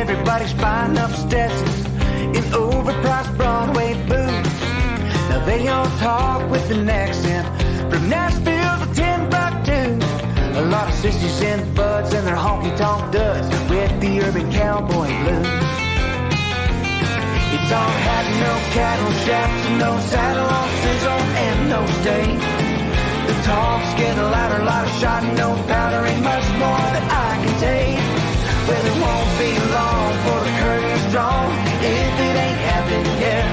everybody's buying up Stetsons in overpriced Broadway boots. Now they all talk with an accent from Nashville to Timbuktu. A lot of sissies and buds and their honky-tonk duds with the urban cowboy blues. It's all hat, no cattle straps, no saddle on sizzle and no stain. The talk's getting louder, a lot of shot, no powder, ain't much more that I can take. Well, it won't be long for the curtain's drawn if it ain't happened yet.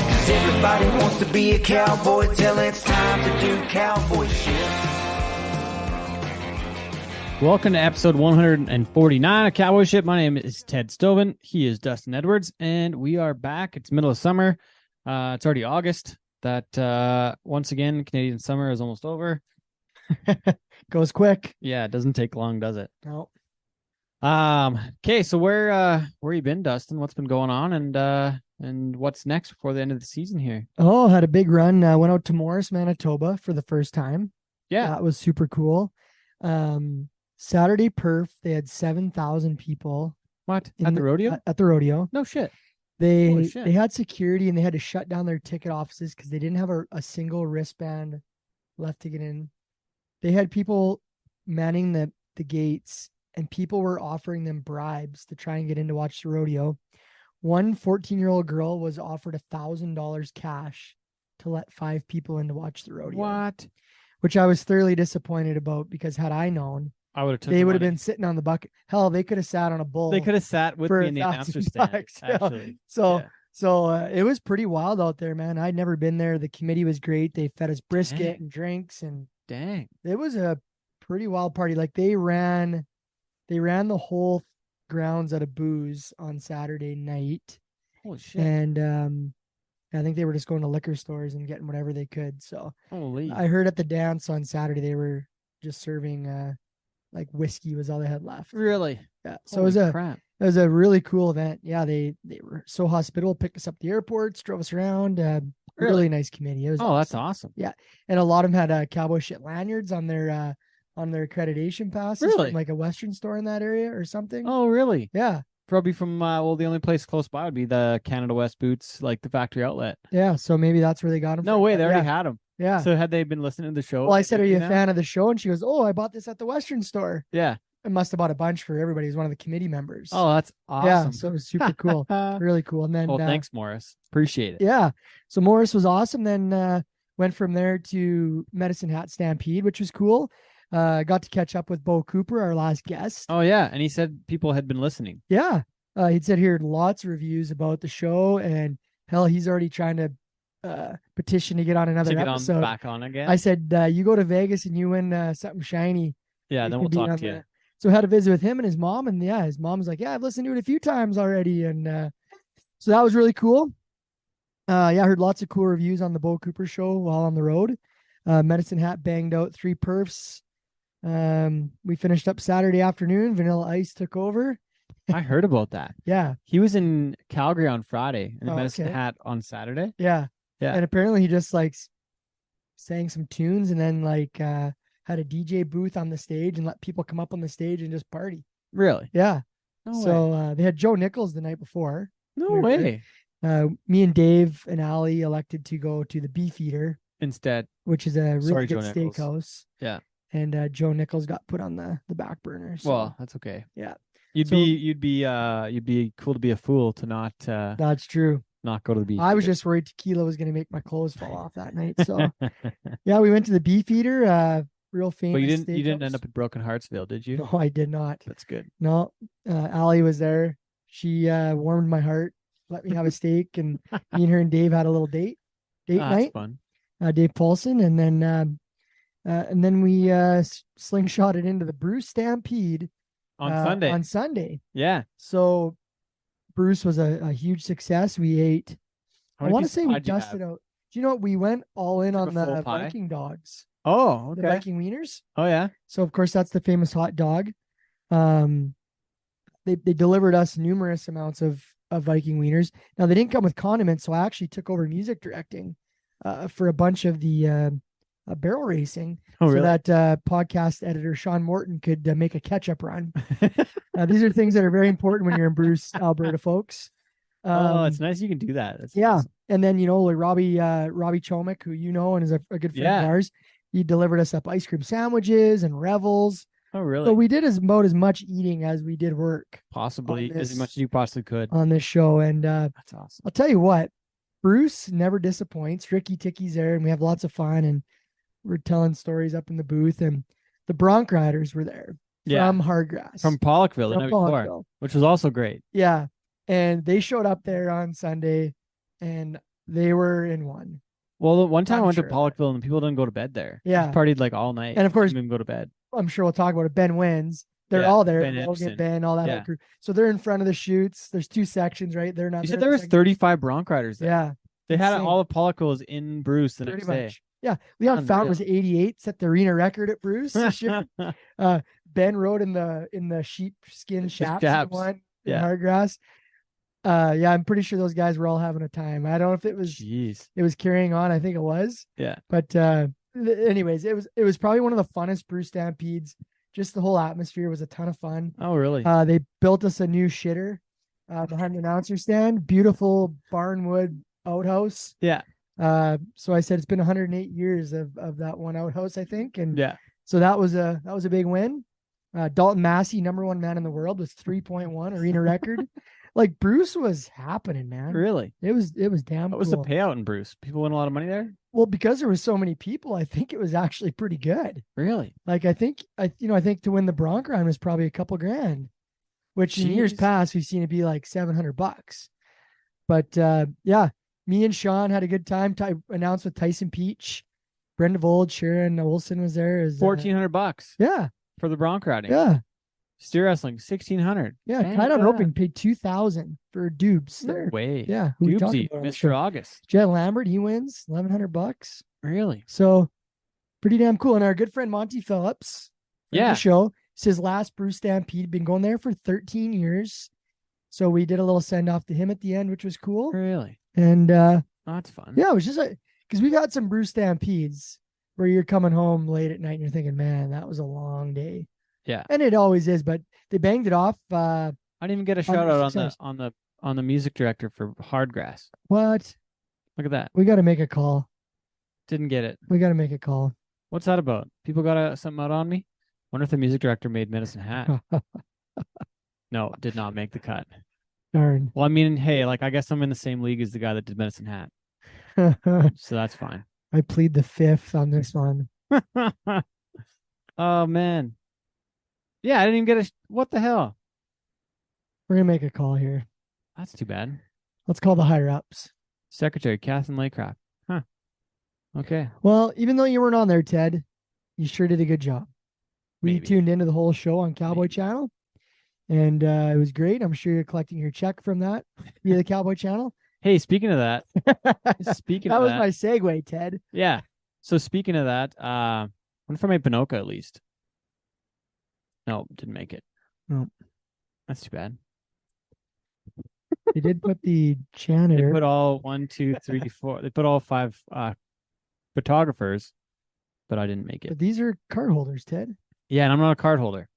'Cause everybody wants to be a cowboy till it's time to do cowboy shit. Welcome to episode 149 of Cowboy Shit. My name is Ted Stovin. He is Dustin Edwards, and we are back. It's middle of summer. It's already August. That once again, Canadian summer is almost over. Goes quick. Yeah, it doesn't take long, does it? No. Okay, so where you been, Dustin? What's been going on, and what's next before the end of the season here? Oh, had a big run. Went out to Morris, Manitoba for the first time. Yeah, that was super cool. Saturday perf, they had 7,000 people. What? At the rodeo? At the rodeo. No shit. They had security and they had to shut down their ticket offices because they didn't have a single wristband left to get in. They had people manning the gates, and people were offering them bribes to try and get in to watch the rodeo. One 14-year-old girl was offered $1,000 cash to let 5 people in to watch the rodeo. What? Which I was thoroughly disappointed about, because had I known, I would have. They would have been sitting on the bucket. Hell, they could have sat on a bull. They could have sat with me in the announcer stand. Actually, so it was pretty wild out there, man. I'd never been there. The committee was great. They fed us brisket and drinks, and it was a pretty wild party. Like they ran the whole grounds out of booze on Saturday night. Holy shit! And I think they were just going to liquor stores and getting whatever they could. So I heard at the dance on Saturday they were just serving like whiskey was all they had left. Really? Yeah. So it was a really cool event. Yeah, they were so hospitable, picked us up at the airports, drove us around. Really nice committee. It was awesome. That's awesome. Yeah. And a lot of them had Cowboy Shit lanyards on their accreditation passes. Really? From like a Western store in that area or something. Oh, really? Yeah. Probably from the only place close by would be the Canada West Boots, like the factory outlet. Yeah, so maybe that's where they got them. No way, they already had them. Yeah. So had they been listening to the show? Well, I said, "Are you a fan of the show?" And she goes, "Oh, I bought this at the Western store." Yeah. I must have bought a bunch for everybody. He's one of the committee members. Oh, that's awesome. Yeah, so it was super cool. Really cool. And then thanks, Morris. Appreciate it. Yeah. So Morris was awesome. Then went from there to Medicine Hat Stampede, which was cool. Got to catch up with Bo Cooper, our last guest. Oh, yeah. And he said people had been listening. Yeah. He'd said he heard lots of reviews about the show, and hell, he's already trying to petition to get on another episode. Back on again. I said, you go to Vegas and you win something shiny. Yeah, then we'll talk to you. So I had to visit with him and his mom, and his mom's like, "Yeah, I've listened to it a few times already," and so that was really cool. I heard lots of cool reviews on the Bo Cooper show while on the road. Medicine Hat banged out 3 perfs. We finished up Saturday afternoon. Vanilla Ice took over. I heard about that. Yeah. He was in Calgary on Friday and Medicine Hat on Saturday. Yeah. Yeah. And apparently he just like sang some tunes and then like had a DJ booth on the stage and let people come up on the stage and just party. Really? Yeah. No way. They had Joe Nichols the night before. No way. Me and Dave and Allie elected to go to the Beefeater instead, which is a really good Joe steakhouse. Yeah. And Joe Nichols got put on the back burner. So. Well, that's okay. Yeah. You'd be cool to be a fool to not. That's true. Not go to the Beefeater. I was just worried tequila was going to make my clothes fall off that night. So, yeah, we went to the Beefeater. Real famous. But you didn't end up at Broken Heartsville, did you? No, I did not. That's good. No, Allie was there. She warmed my heart, let me have a steak, and me and her and Dave had a little date night. That's fun. Dave Paulson, and then we slingshotted into the Bruce Stampede on Sunday. Yeah. So Bruce was a huge success. We ate. I want to say we dusted out. Do you know what? We went all in on the Viking dogs. Oh, okay. The Viking wieners. Oh, yeah. So, of course, that's the famous hot dog. They delivered us numerous amounts of Viking wieners. Now, they didn't come with condiments, so I actually took over music directing for a bunch of the barrel racing, Oh, so really? that podcast editor Sean Morton could make a catch-up run. These are things that are very important when you're in Bruce, Alberta, folks. It's nice you can do that. That's yeah. awesome. And then, like Robbie Chomick, who you know and is a good friend of ours, he delivered us up ice cream sandwiches and revels. Oh, really? So we did about as much eating as we did work. Possibly as much as you possibly could on this show. And that's awesome. I'll tell you what, Bruce never disappoints. Ricky Ticky's there, and we have lots of fun. And we're telling stories up in the booth. And the Bronc Riders were there from Hardgrass, from Pollockville the night before, which was also great. Yeah. And they showed up there on Sunday, and they were in one. Well, the one time I went to Pollockville and people didn't go to bed there. Yeah. Just partied like all night. And of course, didn't even go to bed. I'm sure we'll talk about it. Ben wins. They're all there. Ben, all that whole crew. So they're in front of the chutes. There's 2 sections, right? They're not. You said there was 35 Bronc Riders there. Yeah. They had all the Pollockvilles in Bruce the next day. Yeah. Leon Fountain was 88, set the arena record at Bruce this year. Ben rode in the sheepskin chaps in Hardgrass. I'm pretty sure those guys were all having a time. I don't know if it was carrying on. I think it was. Yeah. But anyways, it was probably one of the funnest Bruce Stampedes. Just the whole atmosphere was a ton of fun. Oh, really? They built us a new shitter behind the announcer stand. Beautiful barnwood outhouse. Yeah. So I said it's been 108 years of that one outhouse, I think. And so that was a big win. Dalton Massey, #1 man in the world, was 3.1 arena record. Like Bruce was happening, man. Really? It was damn cool. What was the payout in Bruce? People win a lot of money there? Well, because there was so many people, I think it was actually pretty good. Really? Like I think to win the Bronc run was probably a couple grand, which in years past we've seen it be like $700. But me and Sean had a good time. Announced with Tyson Peach, Brenda Vold, Sharon Olson was there. $1,400. Yeah. For the Bronc riding. Yeah. Steer wrestling, $1,600. Yeah, Tied on Roping paid $2,000 for Dubes there. No way. Yeah, Dubesy, Mr. August. Jet Lambert, he wins $1,100. Really? So pretty damn cool. And our good friend Monty Phillips, the show, it's his last Bruce Stampede. Been going there for 13 years. So we did a little send off to him at the end, which was cool. Really? And that's fun. Yeah, it was just because we've had some Bruce Stampedes where you're coming home late at night and you're thinking, man, that was a long day. Yeah. And it always is, but they banged it off. I didn't even get a shout out on the music director for Hardgrass. What? Look at that. We got to make a call. Didn't get it. We got to make a call. What's that about? People got something out on me? Wonder if the music director made Medicine Hat. No, did not make the cut. Darn. Well, I mean, hey, like I guess I'm in the same league as the guy that did Medicine Hat. So that's fine. I plead the fifth on this one. Oh, man. Yeah, I didn't even get what the hell? We're going to make a call here. That's too bad. Let's call the higher ups. Secretary Kathleen Laycraft. Huh. Okay. Well, even though you weren't on there, Ted, you sure did a good job. We tuned into the whole show on Cowboy Channel, and it was great. I'm sure you're collecting your check from that via the Cowboy Channel. Hey, speaking of that, that was my segue, Ted. Yeah. So speaking of that, what if I made Pinoca at least? No, didn't make it. No. That's too bad. They did put the janitor. They put all 1, 2, 3, 4. They put all 5 photographers, but I didn't make it. But these are card holders, Ted. Yeah, and I'm not a card holder.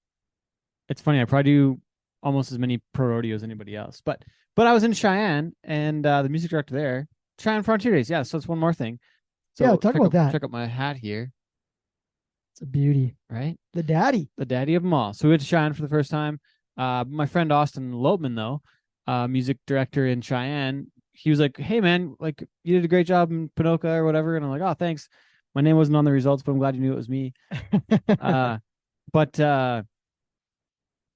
It's funny. I probably do almost as many pro rodeos as anybody else. But I was in Cheyenne, and the music director there, Cheyenne Frontier Days. Yeah, so it's one more thing. So yeah, talk about that. Check out my hat here. It's a beauty. Right? The daddy of them all. So we went to Cheyenne for the first time. My friend Austin Lopeman, though, music director in Cheyenne, he was like, hey, man, like you did a great job in Pinoca or whatever. And I'm like, oh, thanks. My name wasn't on the results, but I'm glad you knew it was me. But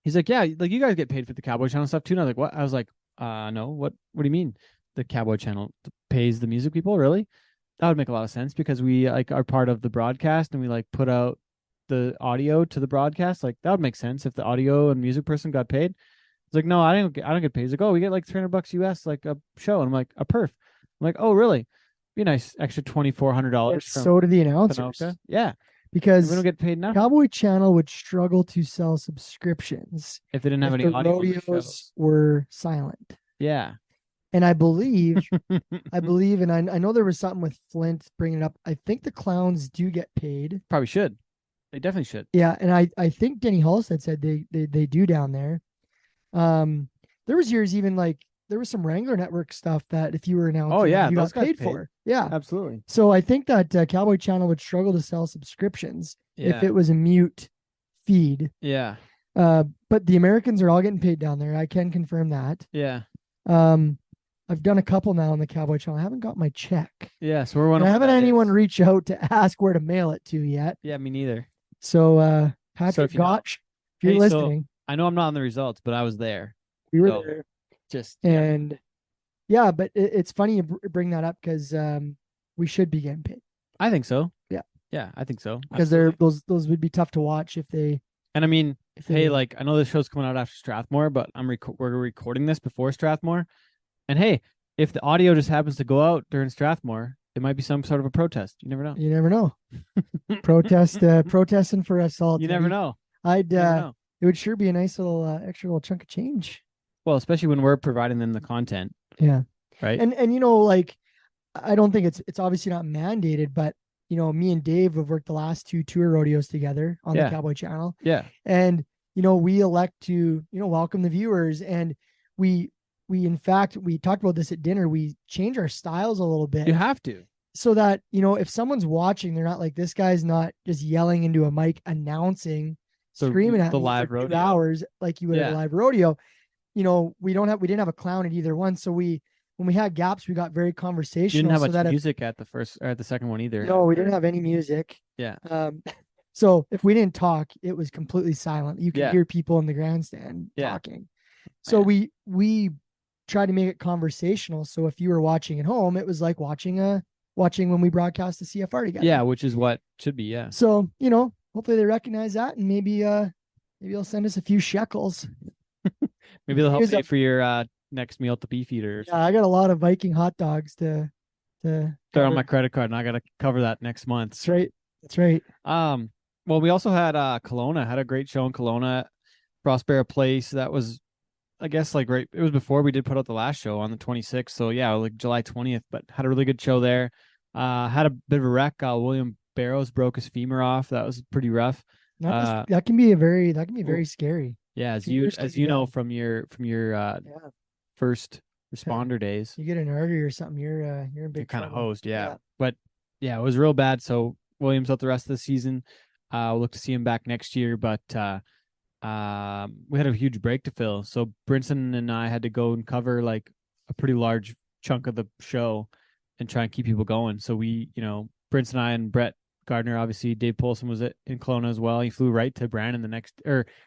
he's like, yeah, like you guys get paid for the Cowboy Channel stuff too. And I was like, what? I was like, no, what do you mean? The Cowboy Channel pays the music people? Really? That would make a lot of sense because we like are part of the broadcast and we like put out the audio to the broadcast. Like that would make sense if the audio and music person got paid. It's like, no, I don't get paid. He's like, oh, we get like $300 US, like a show. And I'm like, a perf. I'm like, oh, really? Be a nice extra $2,400. So do the announcers. Pinoca. Yeah. Because we don't get paid enough. Cowboy Channel would struggle to sell subscriptions if they didn't have any audio. Rodeos were silent. Yeah. And I believe, and I know there was something with Flint bringing it up. I think the clowns do get paid. Probably should. They definitely should. Yeah, and I think Denny Halstead said they do down there. There was years even like there was some Wrangler Network stuff that if you were announcing, you got paid for. Yeah, absolutely. So I think that Cowboy Channel would struggle to sell subscriptions if it was a mute feed. Yeah. But the Americans are all getting paid down there. I can confirm that. Yeah. I've done a couple now on the Cowboy Channel. I haven't got my check. Yeah, so we're wondering. I haven't had anyone reach out to ask where to mail it to yet. Yeah, me neither. So Patrick Gotch, if you're listening. I know I'm not on the results, but I was there. We were there. But it's funny you bring that up because we should be getting paid. I think so. Yeah. Yeah, I think so. Because those would be tough to watch if they. And I mean, hey, like I know this show's coming out after Strathmore, but we're recording this before Strathmore. And hey, if the audio just happens to go out during Strathmore, it might be some sort of a protest. You never know. You never know. Protesting for us all. You never know. It would sure be a nice little extra little chunk of change. Well, especially when we're providing them the content. Yeah. Right. And you know, like I don't think it's obviously not mandated, but you know, me and Dave have worked the last 2 tour rodeos together on the Cowboy Channel. Yeah. And you know, we elect to, welcome the viewers, and we in fact, we talked about this at dinner. We change our styles a little bit. You have to. So that, if someone's watching, they're not like, this guy's not just yelling into a mic, announcing, screaming at the me live for rodeo 2 hours like you would at a live rodeo. We didn't have a clown at either one. So when we had gaps, we got very conversational. You didn't have much music at the first or at the second one either. No, we didn't have any music. Yeah. So if we didn't talk, it was completely silent. You could hear people in the grandstand talking. So we tried to make it conversational. So if you were watching at home, it was like watching when we broadcast the CFR together. Yeah, which is what should be. Yeah. So hopefully they recognize that, and maybe they'll send us a few shekels. Maybe they'll help pay for your next meal at the Beefeater. Yeah, I got a lot of Viking hot dogs to they're on my credit card, and I got to cover that next month. That's right. Well, we also had Kelowna. Had a great show in Kelowna, Prospera Place. That was, I guess, like it was before we did put out the last show on the 26th. So yeah, like July 20th, but had a really good show there. Had a bit of a wreck. William Barrows broke his femur off. That was pretty rough. That can be very scary. Yeah, as you know from your first responder days. You get an artery or something, you're in big kind trouble. of hosed, yeah. But yeah, it was real bad. So Williams out the rest of the season. We'll look to see him back next year, but we had a huge break to fill. So Brinson and I had to go and cover like a pretty large chunk of the show and try and keep people going. So we, Brinson and I and Brett Gardner, obviously Dave Polson was in Kelowna as well. He flew right to Brandon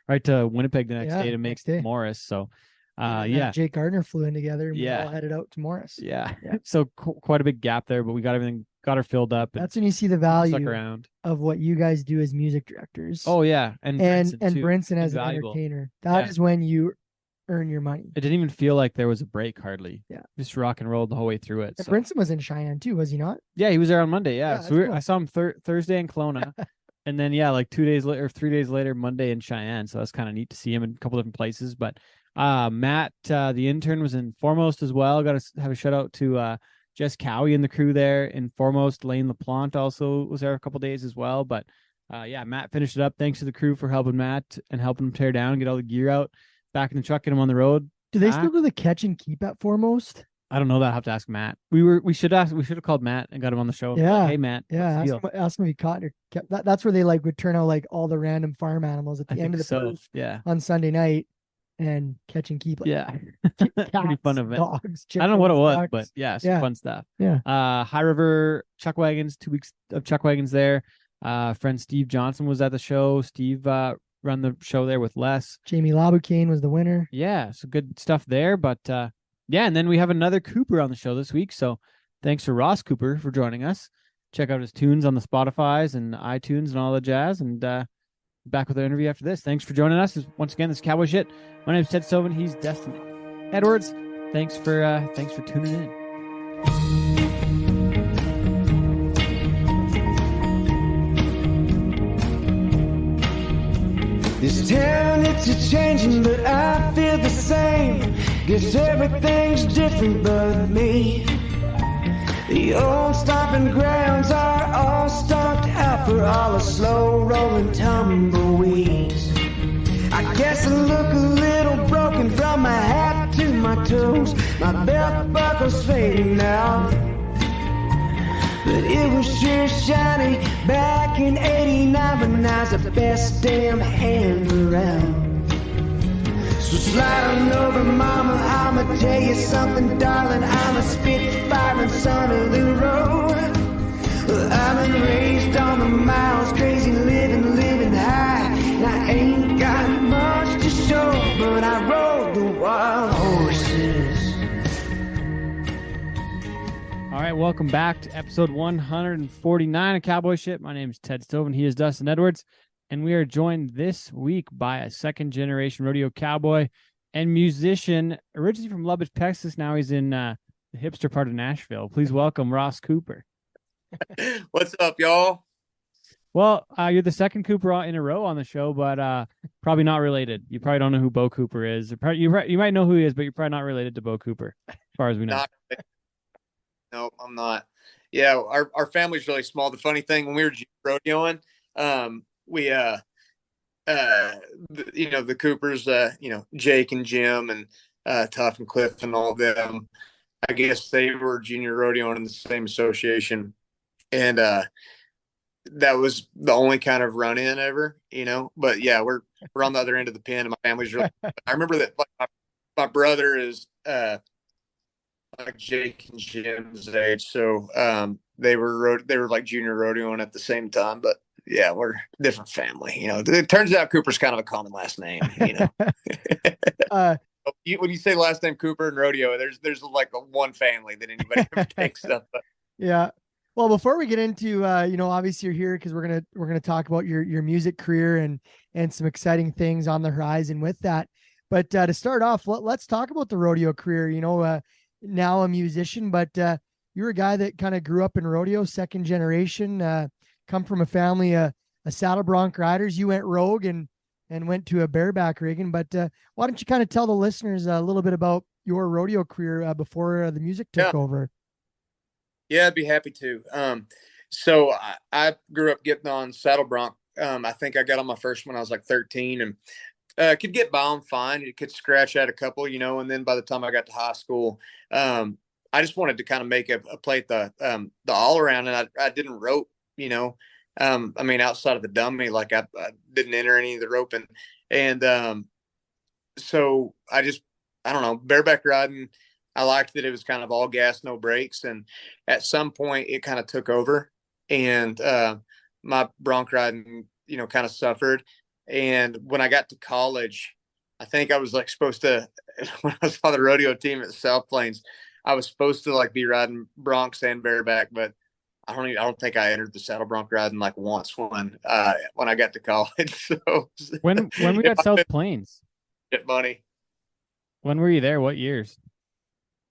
right to Winnipeg the next day to make Morris. So Jake Gardner flew in together. And we all headed out to Morris. Yeah. So quite a big gap there, but we got her filled up. That's when you see the value of what you guys do as music directors. Oh yeah. And Brinson as an entertainer. That is when you earn your money. It didn't even feel like there was a break hardly. Yeah. Just rock and rolled the whole way through it. So. Brinson was in Cheyenne too, was he not? Yeah, he was there on Monday. Yeah. So cool. I saw him Thursday in Kelowna. And then, like 2 days later, 3 days later, Monday in Cheyenne. So that's kind of neat to see him in a couple different places. But Matt, the intern, was in Foremost as well. Got to have a shout out to Jess Cowie and the crew there in Foremost. Lane LaPlante also was there a couple days as well. But Matt finished it up. Thanks to the crew for helping Matt and helping him tear down, get all the gear out, back in the truck, get him on the road. Do they still do the catch and keep at Foremost? I don't know that. I have to ask Matt. We should have called Matt and got him on the show. Yeah. Like, hey Matt. Yeah. Ask him if he caught or kept. That's where they would turn out like all the random farm animals at the end of the booth. Yeah. On Sunday night and catch and keep. Cats, pretty fun event. Dogs. I don't know what it was, ducks. but some fun stuff. Yeah. High River Chuck Wagons, 2 weeks of Chuck Wagons there. Friend Steve Johnson was at the show. Steve run the show there with Les. Jamie Laboucaine was the winner. Yeah, so good stuff there. But and then we have another Cooper on the show this week. So thanks to Ross Cooper for joining us. Check out his tunes on the Spotifys and iTunes and all the jazz. And back with our interview after this. Thanks for joining us. Once again, this is Cowboy Shit. My name is Ted Stovin. He's Dustin Edwards. Thanks for tuning in. This town, it's a changing, but I feel the same. Guess everything's different but me. The old stomping grounds are all stomped out for all the slow rolling tumbleweeds. I guess I look a little broken from my hat to my toes. My belt buckle's fading now, but it was sure shiny back in '89 when I was the best damn hand around. So slide on over, mama, I'ma tell you something, darling. I'm a spitfire and son of the road. I've been raised on the miles, crazy living high. And I ain't got much to show, but I rode the wild horses. All right, welcome back to episode 149 of Cowboy Shit. My name is Ted Stovin. He is Dustin Edwards. And we are joined this week by a second-generation rodeo cowboy and musician, originally from Lubbock, Texas. Now he's in the hipster part of Nashville. Please welcome Ross Cooper. What's up, y'all? Well, you're the second Cooper in a row on the show, but probably not related. You probably don't know who Bo Cooper is. You might know who he is, but you're probably not related to Bo Cooper, as far as we know. No, I'm not. Yeah, our family's really small. The funny thing, when we were rodeoing, we the Coopers, Jake and Jim and Tuff and Cliff and all of them, I guess they were junior rodeoing in the same association, and that was the only kind of run in ever, but yeah, we're on the other end of the pen, and my family's really I remember that my brother is like Jake and Jim's age, so they were like junior rodeoing at the same time, but yeah, we're a different family. It turns out Cooper's kind of a common last name. When you say last name Cooper and rodeo, there's like one family that anybody ever takes up. Yeah. Well, before we get into obviously you're here because we're gonna talk about your music career and some exciting things on the horizon with that. But to start off, let's talk about the rodeo career. Now a musician, but you're a guy that kind of grew up in rodeo, second generation. Come from a family, a saddle bronc riders. You went rogue and went to a bareback rigging. But why don't you kind of tell the listeners a little bit about your rodeo career before the music took over? Yeah, I'd be happy to. So I grew up getting on saddle bronc. I think I got on my first one when I was like 13, and could get by them fine. You could scratch out a couple, and then by the time I got to high school, I just wanted to kind of make a play at the all around, and I didn't rope. Outside of the dummy, like I didn't enter any of the roping. And so I don't know, bareback riding, I liked that it was kind of all gas, no brakes. And at some point it kind of took over, and my bronc riding, kind of suffered. And when I got to college, I think I was like supposed to, when I was on the rodeo team at the South Plains, I was supposed to like be riding broncs and bareback, but I don't think I entered the saddle bronc riding like once when I got to college. So when we got South Plains, get money. When were you there? What years?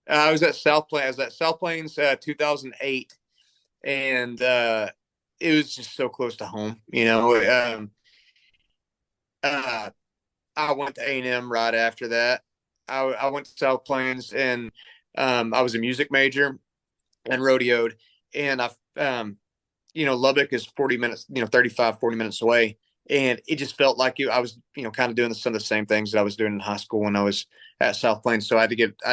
I was at South Plains. 2008, and it was just so close to home. I went to A&M right after that. I went to South Plains, and I was a music major and rodeoed. And Lubbock is 40 minutes, 35, 40 minutes away. And it just felt like I was, kind of doing some of the same things that I was doing in high school when I was at South Plains. So I had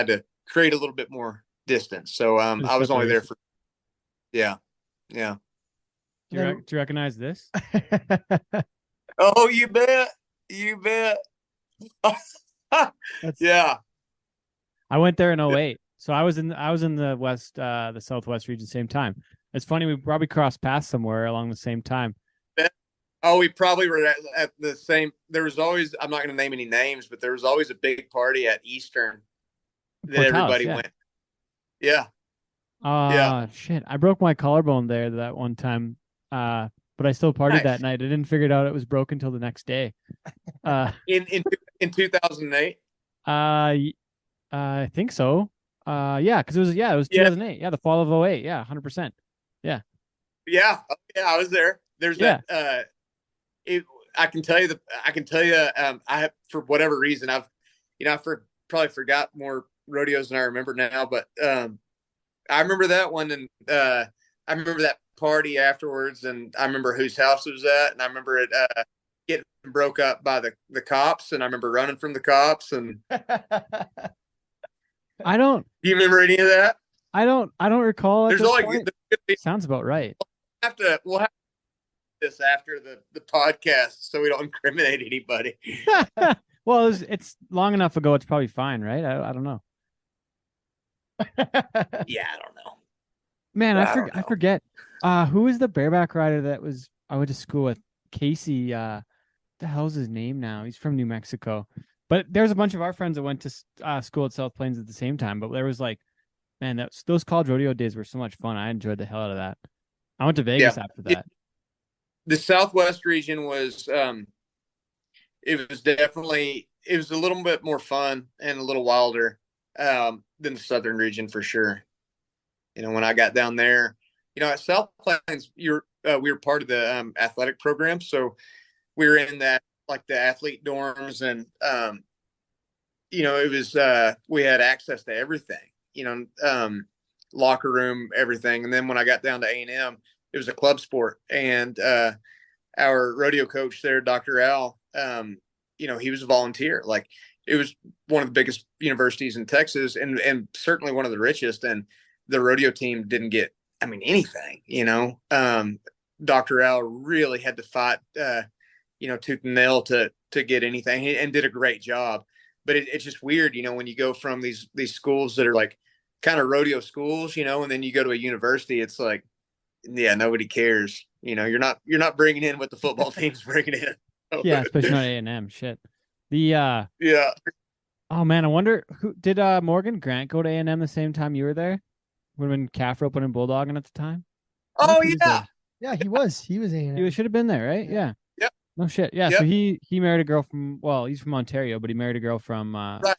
to create a little bit more distance. So I was only there for, yeah. Do you recognize this? Oh, you bet. Yeah. I went there in 08. So I was in the Southwest region same time. It's funny, we probably crossed paths somewhere along the same time. Oh, we probably were at the same. There was always, I'm not going to name any names, but there was always a big party at Eastern that everybody went. Yeah. Shit. I broke my collarbone there that one time. But I still partied that night. I didn't figure it out it was broken until the next day. In 2008? I think so. Because it was 2008. Yeah, the fall of 08. Yeah, 100%. Yeah. Yeah, I was there. There's that. I can tell you. I have, for whatever reason, I've probably forgot more rodeos than I remember now, but I remember that one, and I remember that party afterwards, and I remember whose house it was at, and I remember it getting broke up by the cops, and I remember running from the cops. And I don't. Do you remember any of that? I don't recall. At There's this only point. Sounds about right. We'll have this after the podcast, so we don't incriminate anybody. Well, it's long enough ago. It's probably fine, right? I don't know. Yeah, I don't know. Man, I forget. Who was the bareback rider that I went to school with? Casey. The hell's his name now? He's from New Mexico. But there's a bunch of our friends that went to school at South Plains at the same time. But there was like, man, those college rodeo days were so much fun. I enjoyed the hell out of that. I went to Vegas after that. The Southwest region was, it was a little bit more fun and a little wilder than the Southern region for sure. When I got down there, at South Plains, we were part of the athletic program, so we were in that, like, the athlete dorms, and it was we had access to everything, locker room, everything. And then when I got down to A&M, it was a club sport, and our rodeo coach there, Dr. Al, he was a volunteer. Like, it was one of the biggest universities in Texas, and certainly one of the richest, and the rodeo team didn't get, anything. Dr. Al really had to fight tooth and nail to get anything, and did a great job. But it's just weird, when you go from these schools that are like kind of rodeo schools, and then you go to a university, it's like, yeah, nobody cares. You're not bringing in what the football team's bringing in. Yeah, especially not A&M. Shit. Yeah. Oh man, I wonder who did Morgan Grant go to A&M the same time you were there? When calf roping and bulldogging at the time? Oh yeah. Yeah, he was. He was A&M. He should have been there, right? Yeah. Yep. No shit. Yeah. Yep. So he married a girl he's from Ontario, but he married a girl from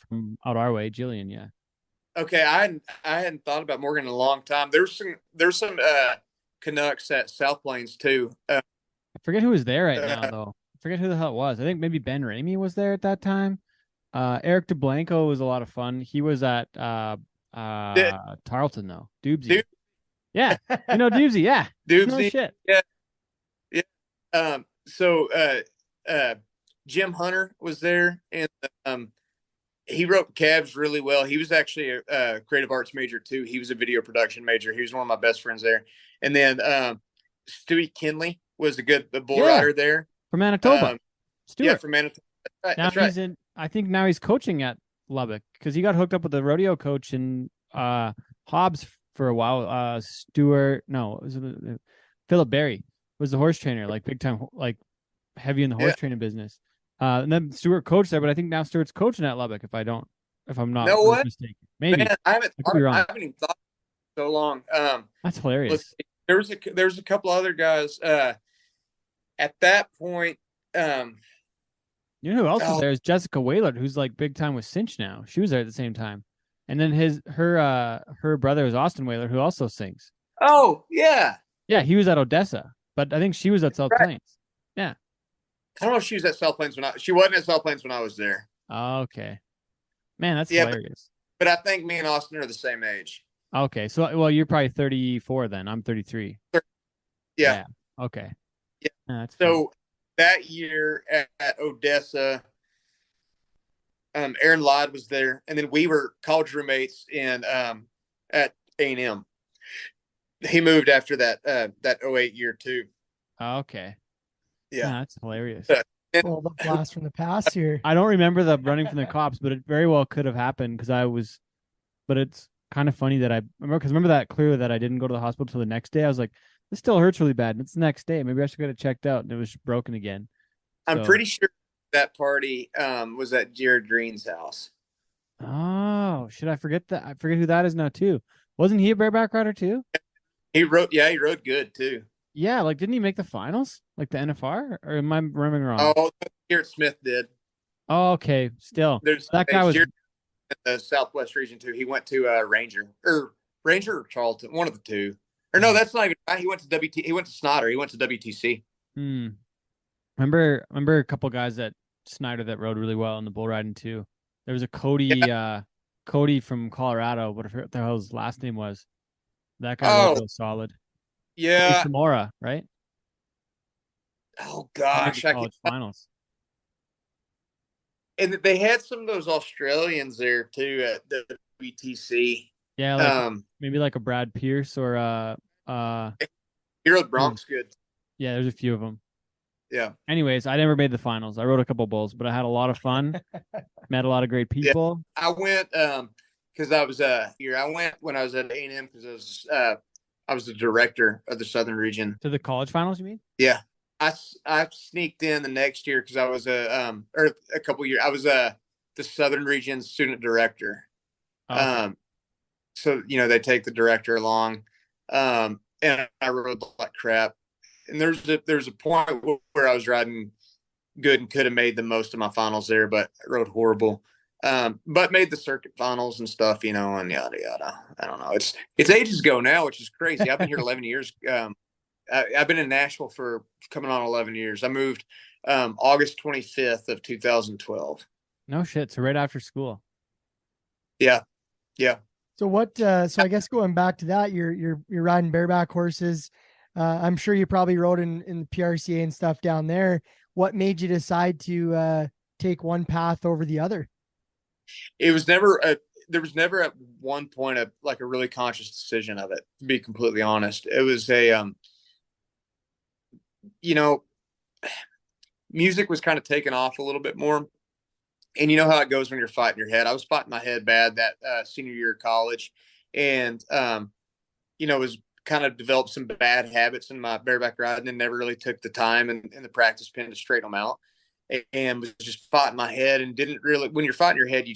from out our way, Jillian. Yeah. Okay, I hadn't thought about Morgan in a long time. There's some Canucks at South Plains too. I forget who was there right now though. I forget who the hell it was. I think maybe Ben Ramey was there at that time. Eric DeBlanco was a lot of fun. He was at Tarleton though. Doobsy. Yeah. Doobsy, yeah. Doobsy. No shit. Yeah. So Jim Hunter was there, and he wrote cabs really well. He was actually a creative arts major too. He was a video production major. He was one of my best friends there. And then Stewie Kinley was a bull rider there from Manitoba. Stuart. Yeah, from Manitoba. That's right. I think now he's coaching at Lubbock because he got hooked up with the rodeo coach in Hobbs for a while. Philip Berry was the horse trainer, like big time, like heavy in the horse training business. And then Stuart coached there, but I think now Stuart's coaching at Lubbock. If I'm not mistaken, maybe. Man, I haven't even thought so long. That's hilarious. There's a couple other guys at that point. You know who else was there is Jessica Whalard, who's like big time with Cinch now. She was there at the same time. And then her brother is Austin Whaler, who also sings. Oh, yeah. Yeah, he was at Odessa, but I think she was at South Plains. Yeah. I don't know if she was at South Plains she wasn't at South Plains when I was there. Okay. Man, that's hilarious. But I think me and Austin are the same age. Okay. So, well, you're probably 34 then. I'm 33. Yeah. Okay. Yeah. That's so fun. That year at Odessa, Aaron Ladd was there, and then we were college roommates at A&M. He moved after that 08 year too. Okay. Yeah, that's hilarious. Well, the blast from the past here. I don't remember the running from the cops, but it very well could have happened because but it's kind of funny that I remember that clearly that I didn't go to the hospital till the next day. I was like, this still hurts really bad. And it's the next day. Maybe I should get it checked out. And it was broken again. I'm pretty sure that party was at Jared Green's house. Oh, should I forget that? I forget who that is now too. Wasn't he a bareback rider too? He rode good too. Yeah, like didn't he make the finals? Like the NFR? Or am I remembering wrong? Oh, Garrett Smith did. Oh, okay. Still. That guy was in the Southwest region too. He went to Ranger or Charlton, one of the two. Or no, that's not even right. He went to Snyder. He went to WTC. Remember a couple guys at Snyder that rode really well in the bull riding too. There was a Cody from Colorado, whatever the hell his last name was. That guy rode real solid. Cody yeah. Samora, right? Oh He made gosh, the college finals. and they had some of those Australians there too at the WTC. Yeah, like maybe like a Brad Pierce or Hero Bronx good. Yeah, there's a few of them. Yeah. Anyways, I never made the finals. I rode a couple bulls, but I had a lot of fun. Met a lot of great people. Yeah. I went because I was here. I went when I was at A&M because I was the director of the Southern region. To the college finals, you mean? Yeah. I sneaked in the next year because I was or a couple years. I was the Southern region student director. Okay. So they take the director along, and I rode like crap. And there's a point where I was riding good and could have made the most of my finals there, but I rode horrible. But made the circuit finals and stuff, and yada yada. I don't know. It's ages ago now, which is crazy. I've been here 11 years. I've been in Nashville for coming on 11 years. I moved August 25th of 2012. No shit. So right after school. Yeah. Yeah. So what? So I guess going back to that, you're riding bareback horses. I'm sure you probably rode in the PRCA and stuff down there. What made you decide to take one path over the other? It was there was never at one point a really conscious decision of it, to be completely honest. It was music was kind of taking off a little bit more. And you know how it goes when you're fighting your head. I was fighting my head bad that senior year of college, and was kind of developed some bad habits in my bareback riding and never really took the time and the practice pen to straighten them out, and was just fighting my head and didn't really. When you're fighting your head,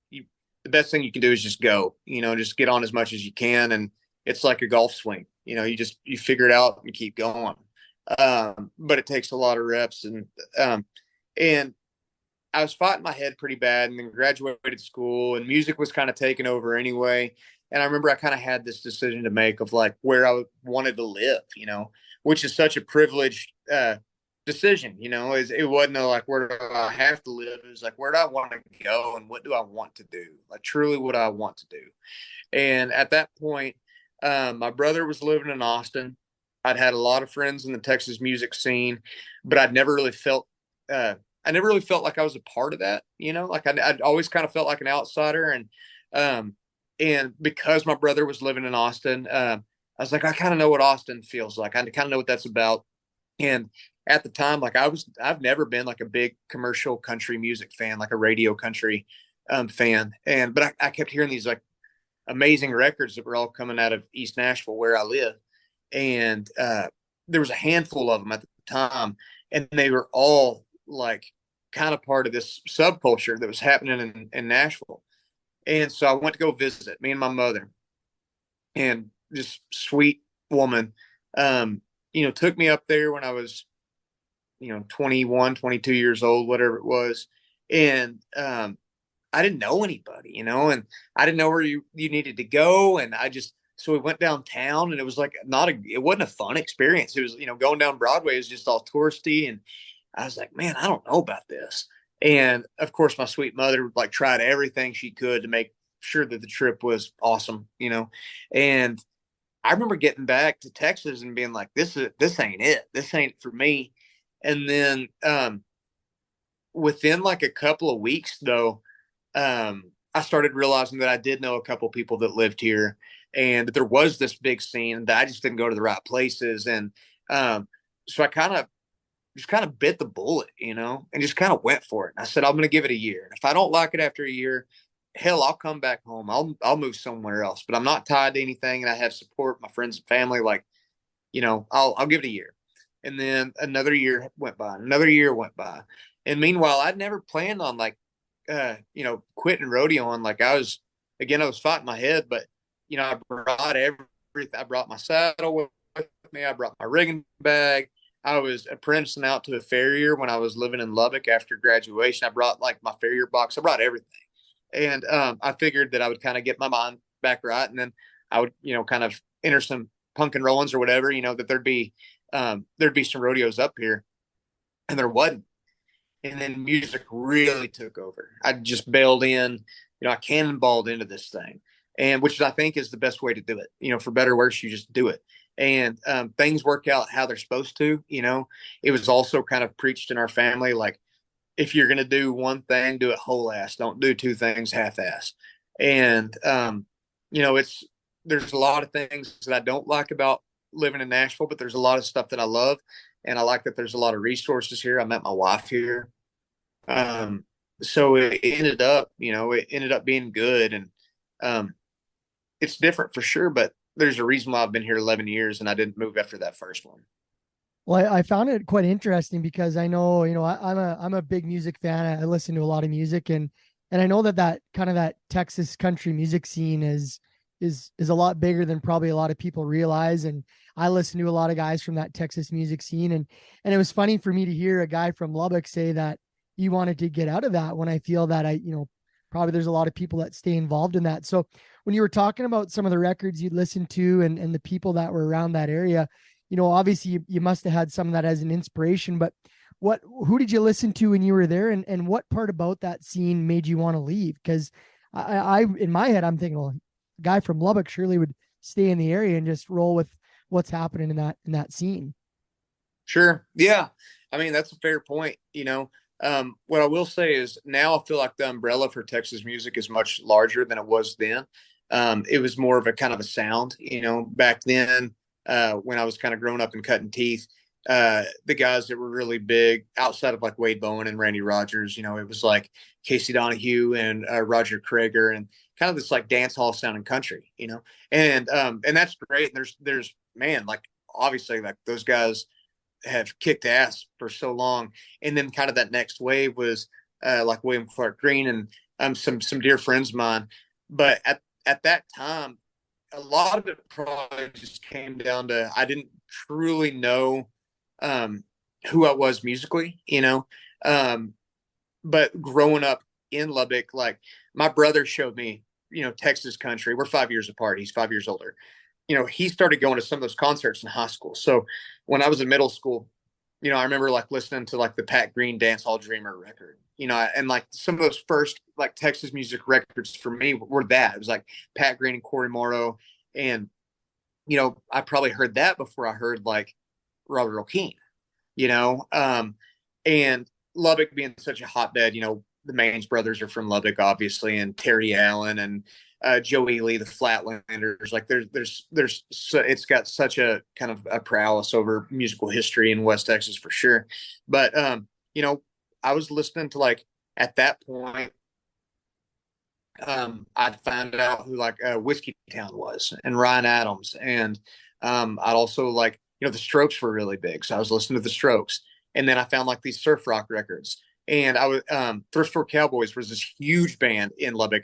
the best thing you can do is just go. Just get on as much as you can, and it's like a golf swing. You figure it out and keep going. But it takes a lot of reps, and I was fighting my head pretty bad, and then graduated school, and music was kind of taking over anyway. And I remember I kind of had this decision to make of where I wanted to live, which is such a privileged decision, it wasn't where do I have to live? It was where do I want to go, and what do I want to do? Truly what I want to do. And at that point, my brother was living in Austin. I'd had a lot of friends in the Texas music scene, but I never really felt like I was a part of that, I'd always kind of felt like an outsider. And because my brother was living in Austin, I was like, I kind of know what Austin feels like. I kind of know what that's about. And at the time, I've never been a big commercial country music fan, a radio country fan. But I kept hearing these amazing records that were all coming out of East Nashville where I live. And there was a handful of them at the time, and they were all kind of part of this subculture that was happening in Nashville. And so I went to go visit, me and my mother, and this sweet woman, took me up there when I was, 21, 22 years old, whatever it was. And I didn't know anybody, and I didn't know where you needed to go. And so we went downtown, and it was it wasn't a fun experience. It was, going down Broadway is just all touristy. And I was like, man, I don't know about this. And of course, my sweet mother tried everything she could to make sure that the trip was awesome, And I remember getting back to Texas and being like, this ain't it. This ain't for me. And then within a couple of weeks, though, I started realizing that I did know a couple of people that lived here, and that there was this big scene, that I just didn't go to the right places. And so I kind of bit the bullet, and just kind of went for it. And I said, I'm going to give it a year. If I don't like it after a year, hell, I'll come back home. I'll move somewhere else, but I'm not tied to anything. And I have support, my friends and family. I'll give it a year. And then another year went by, another year went by. And meanwhile, I'd never planned on quitting rodeoing. I was fighting my head, but, I brought everything. I brought my saddle with me. I brought my rigging bag. I was apprenticing out to a farrier when I was living in Lubbock after graduation. I brought my farrier box. I brought everything. And I figured that I would kind of get my mind back right. And then I would, kind of enter some punk and rollins or whatever, that there'd be some rodeos up here. And there wasn't. and then music really took over. I just bailed in, I cannonballed into this thing, and which I think is the best way to do it. For better or worse, you just do it, and things work out how they're supposed to. It was also kind of preached in our family, like, if you're going to do one thing, do it whole ass. Don't do two things half ass. And there's a lot of things that I don't like about living in Nashville, but there's a lot of stuff that I love. And I like that there's a lot of resources here. I met my wife here. So it ended up being good. And it's different for sure, but there's a reason why I've been here 11 years and I didn't move after that first one. Well, I found it quite interesting because I know, I'm a big music fan. I listen to a lot of music, and I know that kind of that Texas country music scene is a lot bigger than probably a lot of people realize. And I listen to a lot of guys from that Texas music scene, and it was funny for me to hear a guy from Lubbock say that he wanted to get out of that, when I feel that probably there's a lot of people that stay involved in that. So when you were talking about some of the records you'd listened to and the people that were around that area, obviously you must have had some of that as an inspiration, but who did you listen to when you were there, and what part about that scene made you want to leave? Because I in my head, I'm thinking, well, a guy from Lubbock surely would stay in the area and just roll with what's happening in that scene. Sure. Yeah. I mean, that's a fair point. What I will say is now I feel like the umbrella for Texas music is much larger than it was then. It was more of a kind of a sound, back then. When I was kind of growing up and cutting teeth, the guys that were really big outside of like Wade Bowen and Randy Rogers, it was like Casey Donahue and Roger Krager, and kind of this like dance hall sounding country, and that's great. And there's man, like obviously like those guys have kicked ass for so long. And then kind of that next wave was like William Clark Green and some dear friends of mine. But at that time, a lot of it probably just came down to I didn't truly know who I was musically, but growing up in Lubbock, like my brother showed me, Texas country. We're 5 years apart. He's 5 years older. He started going to some of those concerts in high school. So when I was in middle school, I remember like listening to like the Pat Green Dance Hall Dreamer record, and like some of those first like Texas music records for me were that. It was like Pat Green and Corey Morrow. And, I probably heard that before I heard like Robert O'Keefe, and Lubbock being such a hotbed, the Maines brothers are from Lubbock, obviously, and Terry Allen and Joe Ely, the Flatlanders. Like it's got such a kind of a prowess over musical history in West Texas for sure. But, I was listening to like at that point, I'd find out who like Whiskey Town was and Ryan Adams. And I'd also like, the Strokes were really big. So I was listening to the Strokes. And then I found like these surf rock records. And I was Thrift Store Cowboys was this huge band in Lubbock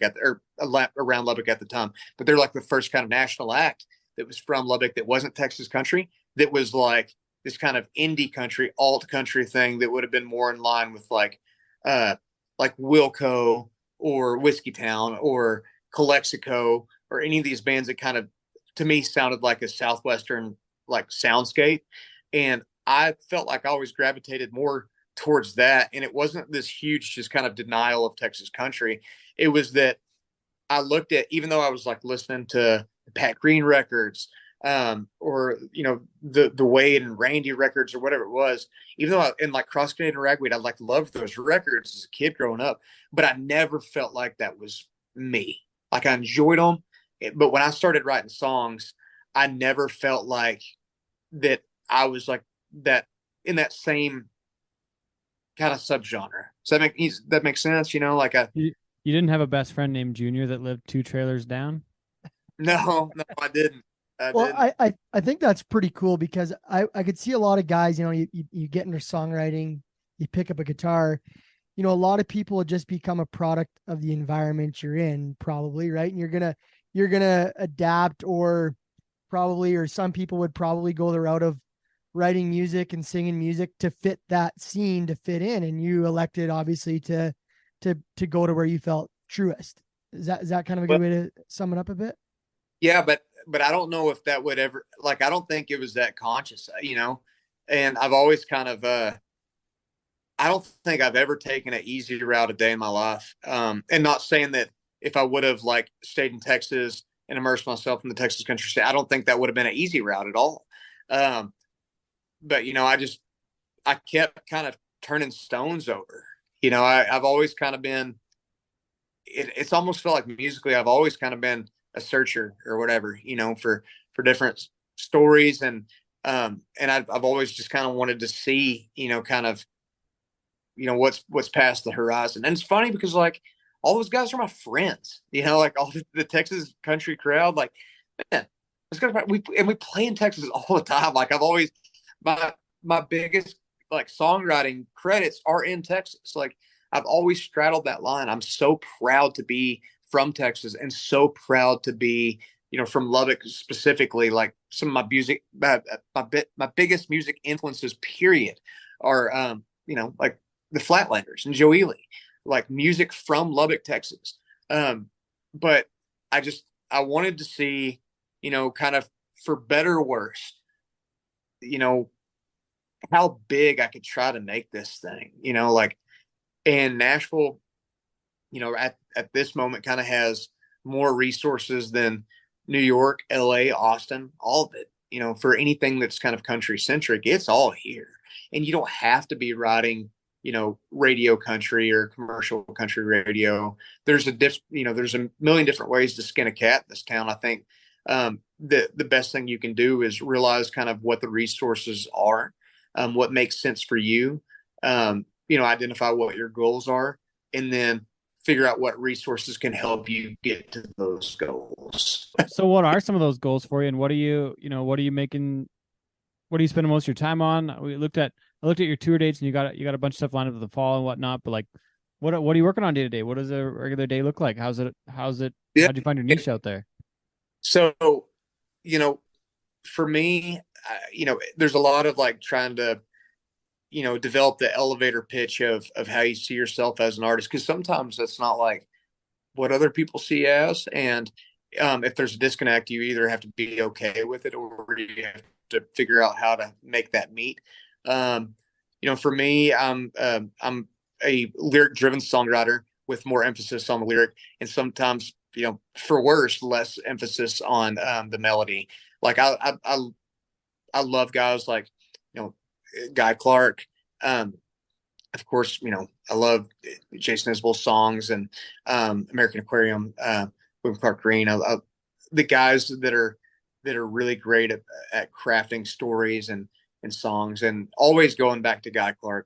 around Lubbock at the time. But they're like the first kind of national act that was from Lubbock that wasn't Texas country, that was like this kind of indie country, alt country thing that would have been more in line with like Wilco or Whiskey Town or Calexico or any of these bands that kind of, to me, sounded like a Southwestern like soundscape. And I felt like I always gravitated more towards that. And it wasn't this huge, just kind of denial of Texas country. It was that I looked at, even though I was like listening to Pat Green records, or, the Wade and Randy records or whatever it was, even though in like Cross Canadian Ragweed, I like loved those records as a kid growing up, but I never felt like that was me. Like I enjoyed them. But when I started writing songs, I never felt like that I was like that in that same kind of subgenre. Does that make sense? Like you didn't have a best friend named Junior that lived 2 trailers down? No, I didn't. I think that's pretty cool, because I could see a lot of guys, you get into songwriting, you pick up a guitar, a lot of people would just become a product of the environment you're in, probably, right? And you're gonna adapt, or some people would probably go the route of writing music and singing music to fit that scene, to fit in, and you elected obviously to go to where you felt truest. Is that kind of a good way to sum it up a bit? Yeah, but I don't know if that would ever, like, I don't think it was that conscious, and I've always kind of, I don't think I've ever taken an easy route a day in my life. And not saying that if I would have like stayed in Texas and immersed myself in the Texas country state, I don't think that would have been an easy route at all. But I kept kind of turning stones over. I've always kind of been. It's almost felt like musically, I've always kind of been a searcher or whatever, for different stories, and I've always just kind of wanted to see, kind of, what's past the horizon. And it's funny because like all those guys are my friends, like all the Texas country crowd, like, man, we play in Texas all the time. Like I've always, my biggest like songwriting credits are in Texas. Like I've always straddled that line. I'm so proud to be from Texas and so proud to be, from Lubbock specifically. Like some of my music, my biggest music influences, period, are, like the Flatlanders and Joe Ely, like music from Lubbock, Texas. But I wanted to see, kind of for better or worse, how big I could try to make this thing, like, and Nashville, at this moment kind of has more resources than New York, LA, Austin, all of it, for anything that's kind of country centric, it's all here. And you don't have to be writing, radio country or commercial country radio. There's there's a million different ways to skin a cat in this town. I think the best thing you can do is realize kind of what the resources are, what makes sense for you, identify what your goals are, and then figure out what resources can help you get to those goals. So what are some of those goals for you, and what are you spending most of your time on? I looked at your tour dates, and you got a bunch of stuff lined up for the fall and whatnot, but like what are you working on day to day? What does a regular day look like? How'd you find your niche out there? So, for me, there's a lot of like trying to, develop the elevator pitch of how you see yourself as an artist. Cause sometimes that's not like what other people see as. And if there's a disconnect, you either have to be okay with it or you have to figure out how to make that meet. For me, I'm a lyric driven songwriter with more emphasis on the lyric, and sometimes, for worse, less emphasis on the melody. Like I love guys like, Guy Clark. Of course, I love Jason Isbell's songs and American Aquarium, William Clark Green. The guys that are really great at crafting stories and songs, and always going back to Guy Clark.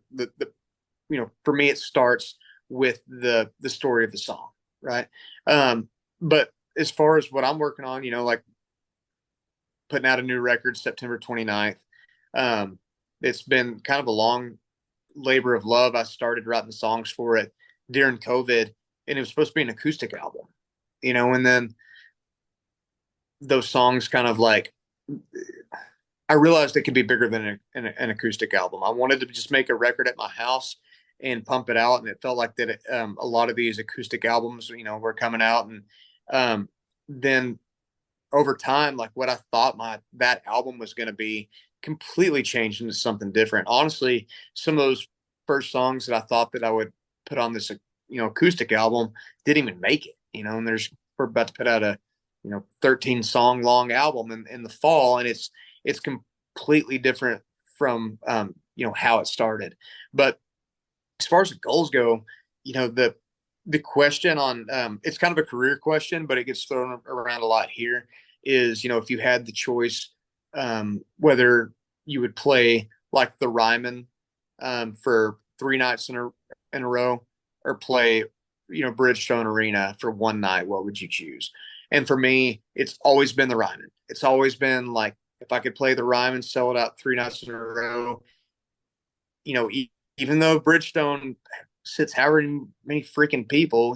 For me, it starts with the story of the song, right? But as far as what I'm working on, like putting out a new record September 29th. It's been kind of a long labor of love. I started writing the songs for it during COVID, and it was supposed to be an acoustic album, and then those songs kind of like, I realized it could be bigger than an acoustic album. I wanted to just make a record at my house and pump it out. And it felt like that a lot of these acoustic albums, were coming out. And then over time, like what I thought that album was going to be completely changed into something different. Honestly, some of those first songs that I thought that I would put on this, acoustic album didn't even make it, and we're about to put out a, 13 song long album in the fall. And it's completely different from, how it started. But as far as the goals go, the question on, it's kind of a career question, but it gets thrown around a lot here, is, if you had the choice, whether you would play like the Ryman, for 3 nights in a row, or play, Bridgestone Arena for one night, what would you choose? And for me, it's always been the Ryman. It's always been like, if I could play the Ryman, sell it out 3 nights in a row, even though Bridgestone sits however many freaking people,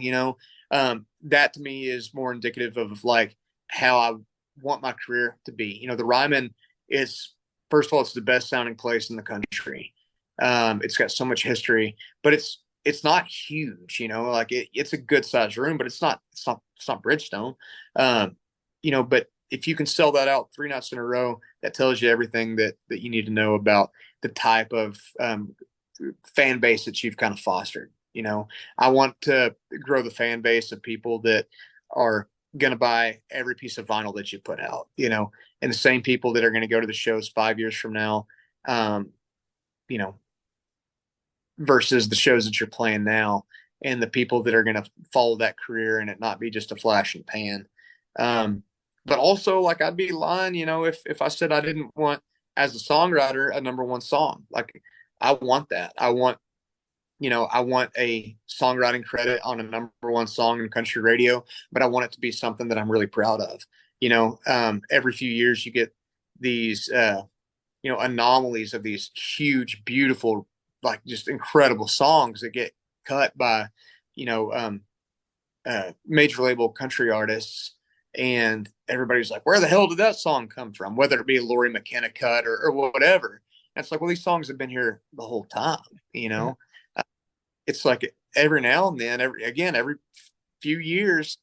that to me is more indicative of like how I want my career to be. The Ryman is, first of all, it's the best sounding place in the country. It's got so much history, but it's not huge, like it's a good sized room, but it's not Bridgestone. But if you can sell that out 3 nights in a row, that tells you everything that you need to know about the type of fan base that you've kind of fostered. You know, I want to grow the fan base of people that are going to buy every piece of vinyl that you put out, you know, and the same people that are going to go to the shows 5 years from now, you know, versus the shows that you're playing now, and the people that are going to follow that career and it not be just a flash and pan. But also, like, I'd be lying, you know, if I said I didn't want, as a songwriter, a number one song. Like, I want that. I want a songwriting credit on a number one song in country radio, but I want it to be something that I'm really proud of. You know, every few years you get these, anomalies of these huge, beautiful, like, just incredible songs that get cut by, major label country artists. And everybody's like, where the hell did that song come from? Whether it be a Lori McKenna cut or whatever. And it's like, well, these songs have been here the whole time, you know? It's like every now and then, every few years,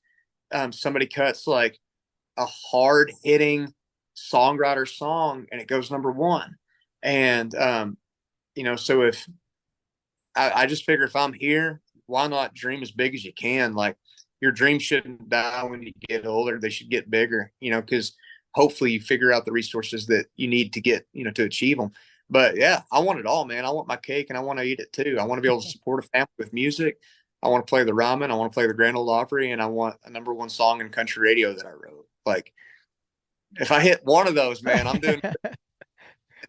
somebody cuts like a hard hitting songwriter song and it goes number one. And, so if I just figure, if I'm here, why not dream as big as you can? Like, your dreams shouldn't die when you get older. They should get bigger, because hopefully you figure out the resources that you need to get, to achieve them. But yeah, I want it all, man. I want my cake and I want to eat it too. I want to be able to support a family with music. I want to play the Ryman. I want to play the Grand Ole Opry, and I want a number one song in country radio that I wrote. Like, if I hit one of those, man, I'm doing good.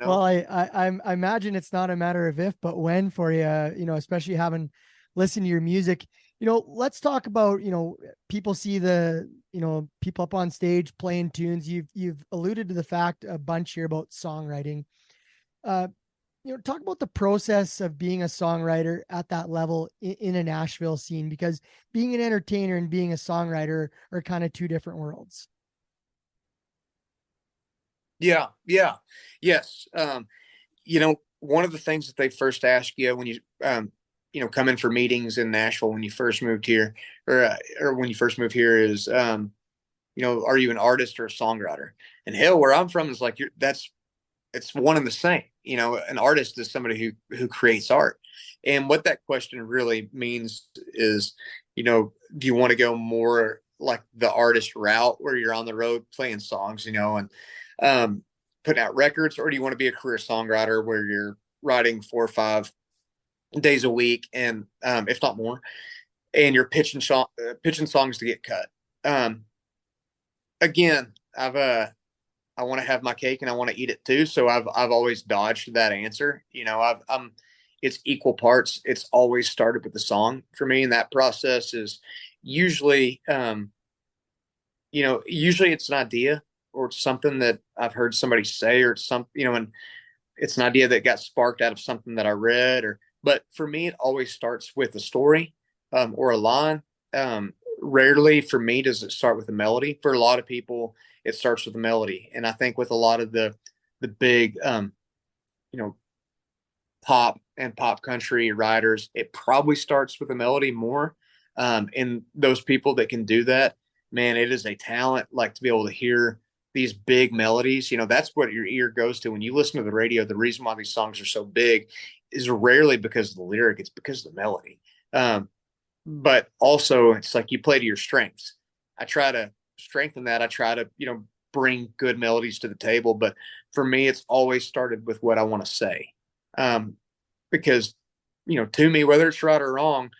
Well, I imagine it's not a matter of if, but when for you, especially having listened to your music. Let's talk about, people see the, people up on stage playing tunes. You've alluded to the fact a bunch here about songwriting. Talk about the process of being a songwriter at that level in a Nashville scene, because being an entertainer and being a songwriter are kind of two different worlds. Yeah. Yes. One of the things that they first ask you when you, come in for meetings in Nashville when you first moved here, or when you first moved here, is, are you an artist or a songwriter? And hell, where I'm from is like, it's one and the same. An artist is somebody who creates art. And what that question really means is, do you want to go more like the artist route where you're on the road playing songs, and putting out records, or do you want to be a career songwriter where you're writing 4 or 5 days a week, and if not more, and you're pitching songs to get cut? Again, I want to have my cake and I want to eat it too. So I've always dodged that answer. It's equal parts. It's always started with the song for me. And that process is usually, usually it's an idea or something that I've heard somebody say, or and it's an idea that got sparked out of something that I read, but for me, it always starts with a story, or a line. Rarely for me does it start with a melody. For a lot of people, it starts with a melody. And I think with a lot of the big, pop and pop country writers, it probably starts with a melody more. And those people that can do that, man, it is a talent, like, to be able to hear these big melodies. That's what your ear goes to when you listen to the radio. The reason why these songs are so big is rarely because of the lyric. It's because of the melody. But also, it's like you play to your strengths. I try to strengthen that. I try to, bring good melodies to the table. But for me, it's always started with what I want to say. Because, to me, whether it's right or wrong,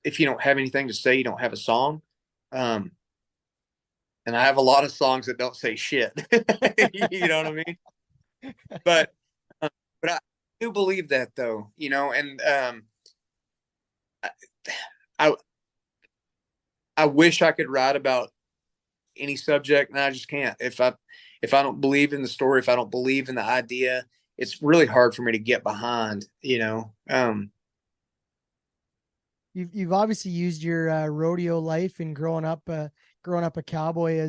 if you don't have anything to say, you don't have a song. And I have a lot of songs that don't say shit. You know what I mean? But I do believe that, though, and I wish I could write about any subject, and I just can't. If I don't believe in the story, if I don't believe in the idea, it's really hard for me to get behind. You've obviously used your rodeo life and growing up a cowboy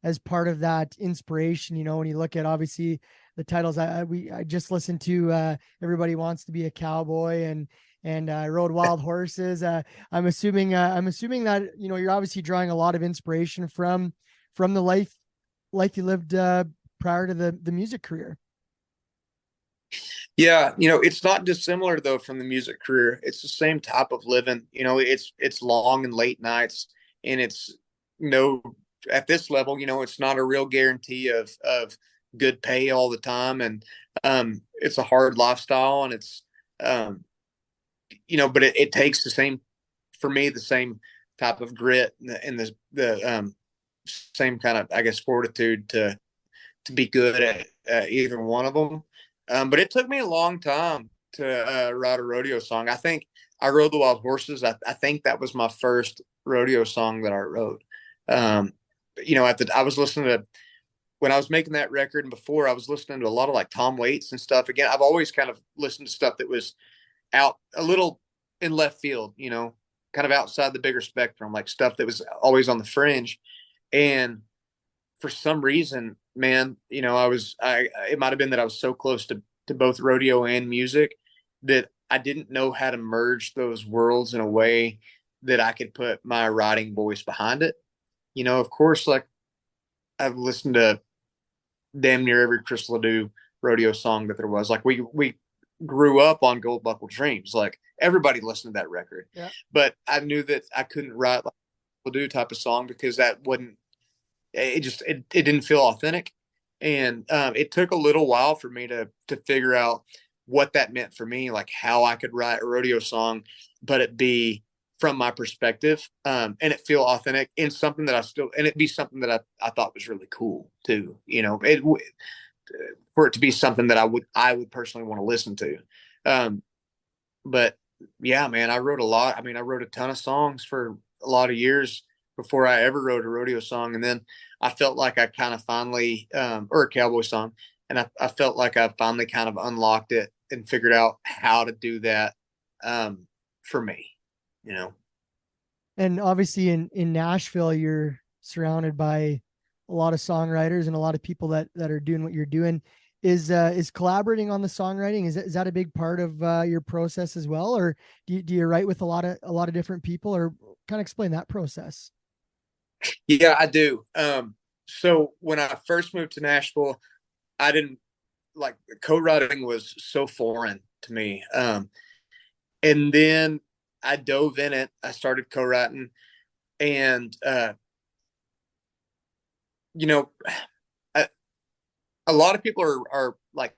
as part of that inspiration. When you look at, obviously, the titles, I just listened to Everybody Wants to Be a Cowboy, and I rode Wild Horses. I'm assuming that, you're obviously drawing a lot of inspiration from the life you lived prior to the music career. Yeah, it's not dissimilar though from the music career. It's the same type of living. It's long and late nights, and it's no at this level. It's not a real guarantee of good pay all the time, and it's a hard lifestyle, and it's um, but it takes the same for me the same type of grit and the same kind of, I guess, fortitude to be good at either one of them. But it took me a long time to write a rodeo song. I think I rode the Wild Horses. I think that was my first rodeo song that I wrote. I was listening to, when I was making that record and before, I was listening to a lot of like Tom Waits and stuff. Again, I've always kind of listened to stuff that was out a little in left field, kind of outside the bigger spectrum, like stuff that was always on the fringe. And for some reason, man, it might have been that I was so close to both rodeo and music that I didn't know how to merge those worlds in a way that I could put my writing voice behind it. Of course, like I've listened to damn near every Chris Ledoux rodeo song that there was. Like we grew up on Gold Buckle Dreams. Like everybody listened to that record. Yeah. But I knew that I couldn't write like Ledoux type of song because that wouldn't, it didn't feel authentic. And it took a little while for me to figure out what that meant for me, like how I could write a rodeo song, but it be from my perspective, and it feel authentic in something that and it be something that I thought was really cool too. For it to be something that I would personally want to listen to. But yeah, man, I wrote a lot. I mean, I wrote a ton of songs for a lot of years before I ever wrote a rodeo song. And then I felt like I kind of finally, or a cowboy song. And I felt like I finally kind of unlocked it and figured out how to do that, for me, And obviously in Nashville, you're surrounded by a lot of songwriters and a lot of people that are doing what you're doing. Is collaborating on the songwriting, is that a big part of your process as well, or do you write with a lot of different people, or kind of explain that process? Yeah, I do. So when I first moved to Nashville, I didn't like, co-writing was so foreign to me. And then I dove in it. I started co-writing, and you know, a lot of people are like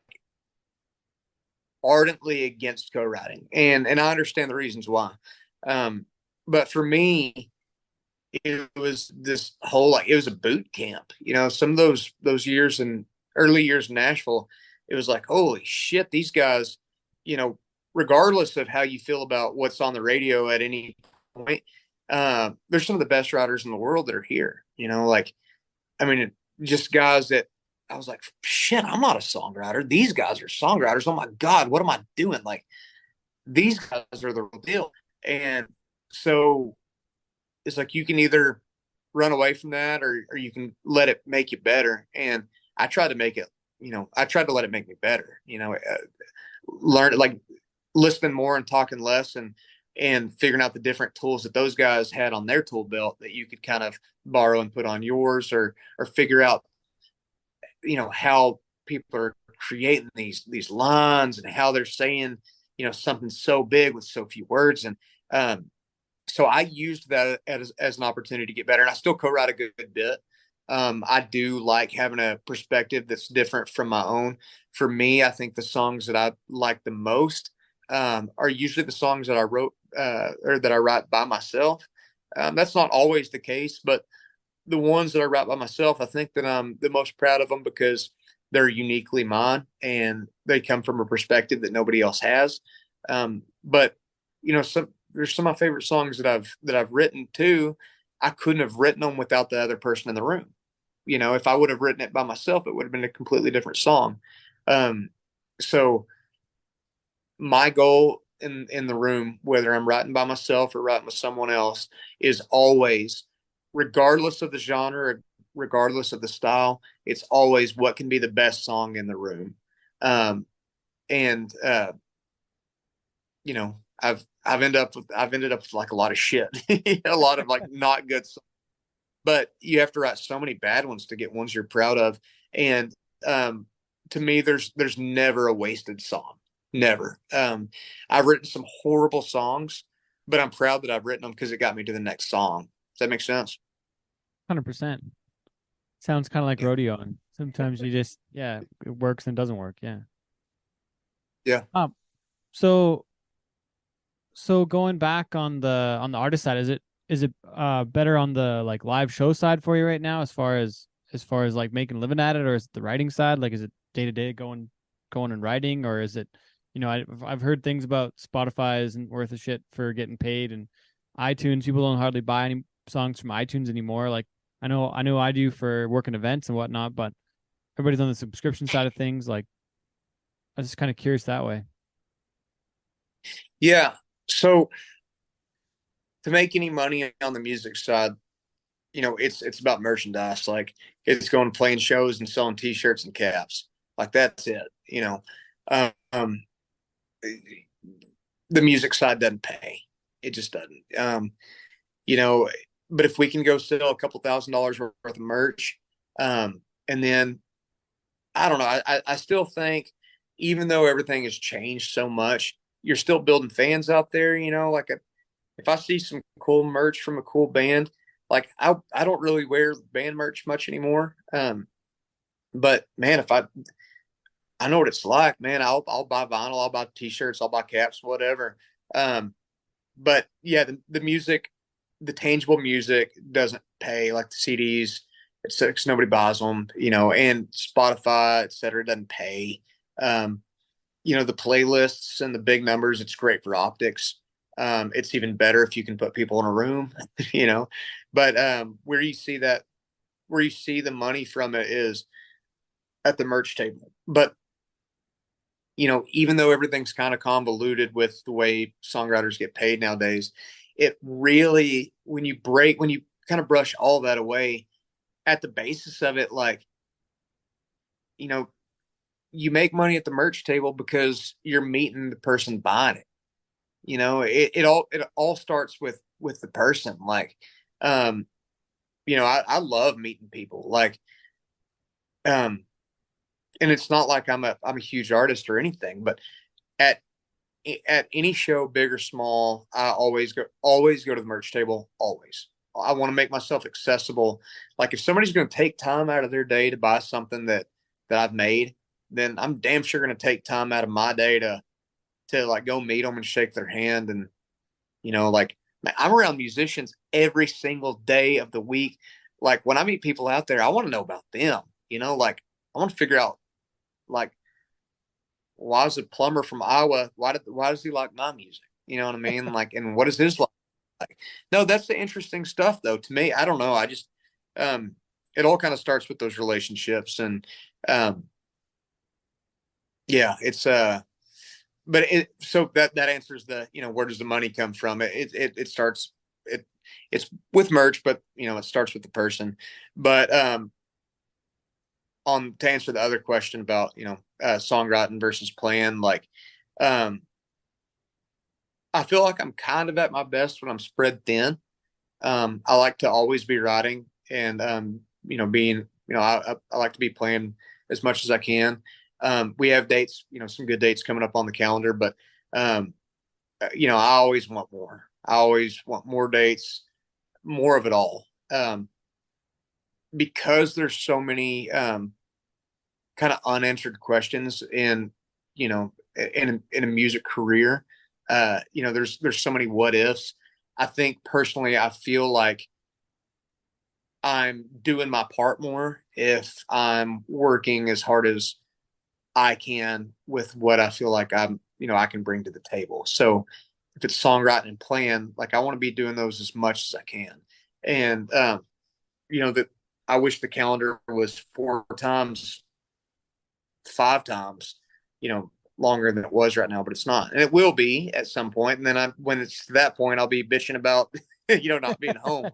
ardently against co-writing, and I understand the reasons why. But for me, it was this whole, like, it was a boot camp. Some of those years in early years in Nashville, it was like, holy shit, these guys, regardless of how you feel about what's on the radio at any point, they're some of the best writers in the world that are here. Like, I mean, just guys that I was like, shit, I'm not a songwriter. These guys are songwriters. Oh my God, what am I doing? Like, these guys are the real deal. And so it's like, you can either run away from that, or you can let it make you better. And I tried to make it, I tried to let it make me better, learn, like, listening more and talking less, and figuring out the different tools that those guys had on their tool belt that you could kind of borrow and put on yours, or figure out, how people are creating these lines, and how they're saying, something so big with so few words. And so I used that as an opportunity to get better. And I still co-write a good bit. I do like having a perspective that's different from my own. For me, I think the songs that I like the most are usually the songs that I wrote, or that I write by myself. That's not always the case, but the ones that I write by myself, I think that I'm the most proud of them because they're uniquely mine and they come from a perspective that nobody else has. But there's some of my favorite songs that I've written too. I couldn't have written them without the other person in the room. If I would have written it by myself, it would have been a completely different song. So my goal in the room, whether I'm writing by myself or writing with someone else, is always, regardless of the genre, regardless of the style, it's always what can be the best song in the room. And I've ended up with like a lot of shit, a lot of like not good songs. But you have to write so many bad ones to get ones you're proud of. And to me, there's never a wasted song. Never. I've written some horrible songs, but I'm proud that I've written them because it got me to the next song. Does that make sense? 100%. Sounds kind of like rodeo, and sometimes you just it works and doesn't work. Yeah. Yeah. So going back on the artist side, is it better on the like live show side for you right now as far as like making a living at it, or is it the writing side? Like, is it day to day going and writing, or is it, I've heard things about Spotify isn't worth a shit for getting paid, and iTunes, people don't hardly buy any songs from iTunes anymore. Like, I know I do for working events and whatnot, but everybody's on the subscription side of things. Like, I was just kind of curious that way. Yeah. So to make any money on the music side, it's about merchandise. Like, it's going playing shows and selling T-shirts and caps. Like, that's it. The music side doesn't pay. It just doesn't. But if we can go sell a couple $1,000s worth of merch, and then I don't know, I still think, even though everything has changed so much, you're still building fans out there. Like, if I see some cool merch from a cool band, like, I don't really wear band merch much anymore. But man, if I know what it's like, man, I'll buy vinyl, I'll buy T-shirts, I'll buy caps, whatever. But yeah, the music, the tangible music doesn't pay, like the CDs. It's nobody buys them, and Spotify, et cetera, doesn't pay. The playlists and the big numbers, it's great for optics. It's even better if you can put people in a room, but where you see the money from it is at the merch table. But even though everything's kind of convoluted with the way songwriters get paid nowadays, it really, when you kind of brush all that away, at the basis of it, like, you make money at the merch table because you're meeting the person buying it. It all starts with the person. Like, I love meeting people. Like, and it's not like I'm a huge artist or anything, but at any show, big or small, I always go to the merch table. Always. I want to make myself accessible. Like, if somebody's going to take time out of their day to buy something that I've made, then I'm damn sure going to take time out of my day to like go meet them and shake their hand. And, like, man, I'm around musicians every single day of the week. Like, when I meet people out there, I want to know about them, like, I want to figure out, like, why is a plumber from Iowa? Why does he like my music? You know what I mean? Like, and what is his life like? No, that's the interesting stuff, though. To me, I don't know. I just, it all kind of starts with those relationships, and, yeah, it's, but so that answers the, where does the money come from? It starts, it's with merch, but it starts with the person. But, to answer the other question about, songwriting versus playing, like, I feel like I'm kind of at my best when I'm spread thin. I like to always be writing, and, being, I like to be playing as much as I can. We have dates, some good dates coming up on the calendar, but, I always want more. I always want more dates, more of it all. Because there's so many, kind of unanswered questions in a music career. There's so many what ifs. I think personally, I feel like I'm doing my part more if I'm working as hard as I can with what I feel like I can bring to the table. So if it's songwriting and playing, like, I want to be doing those as much as I can. And, that I wish the calendar was 4 times, 5 times, longer than it was right now, but it's not, and it will be at some point. And then when it's to that point, I'll be bitching about, not being home.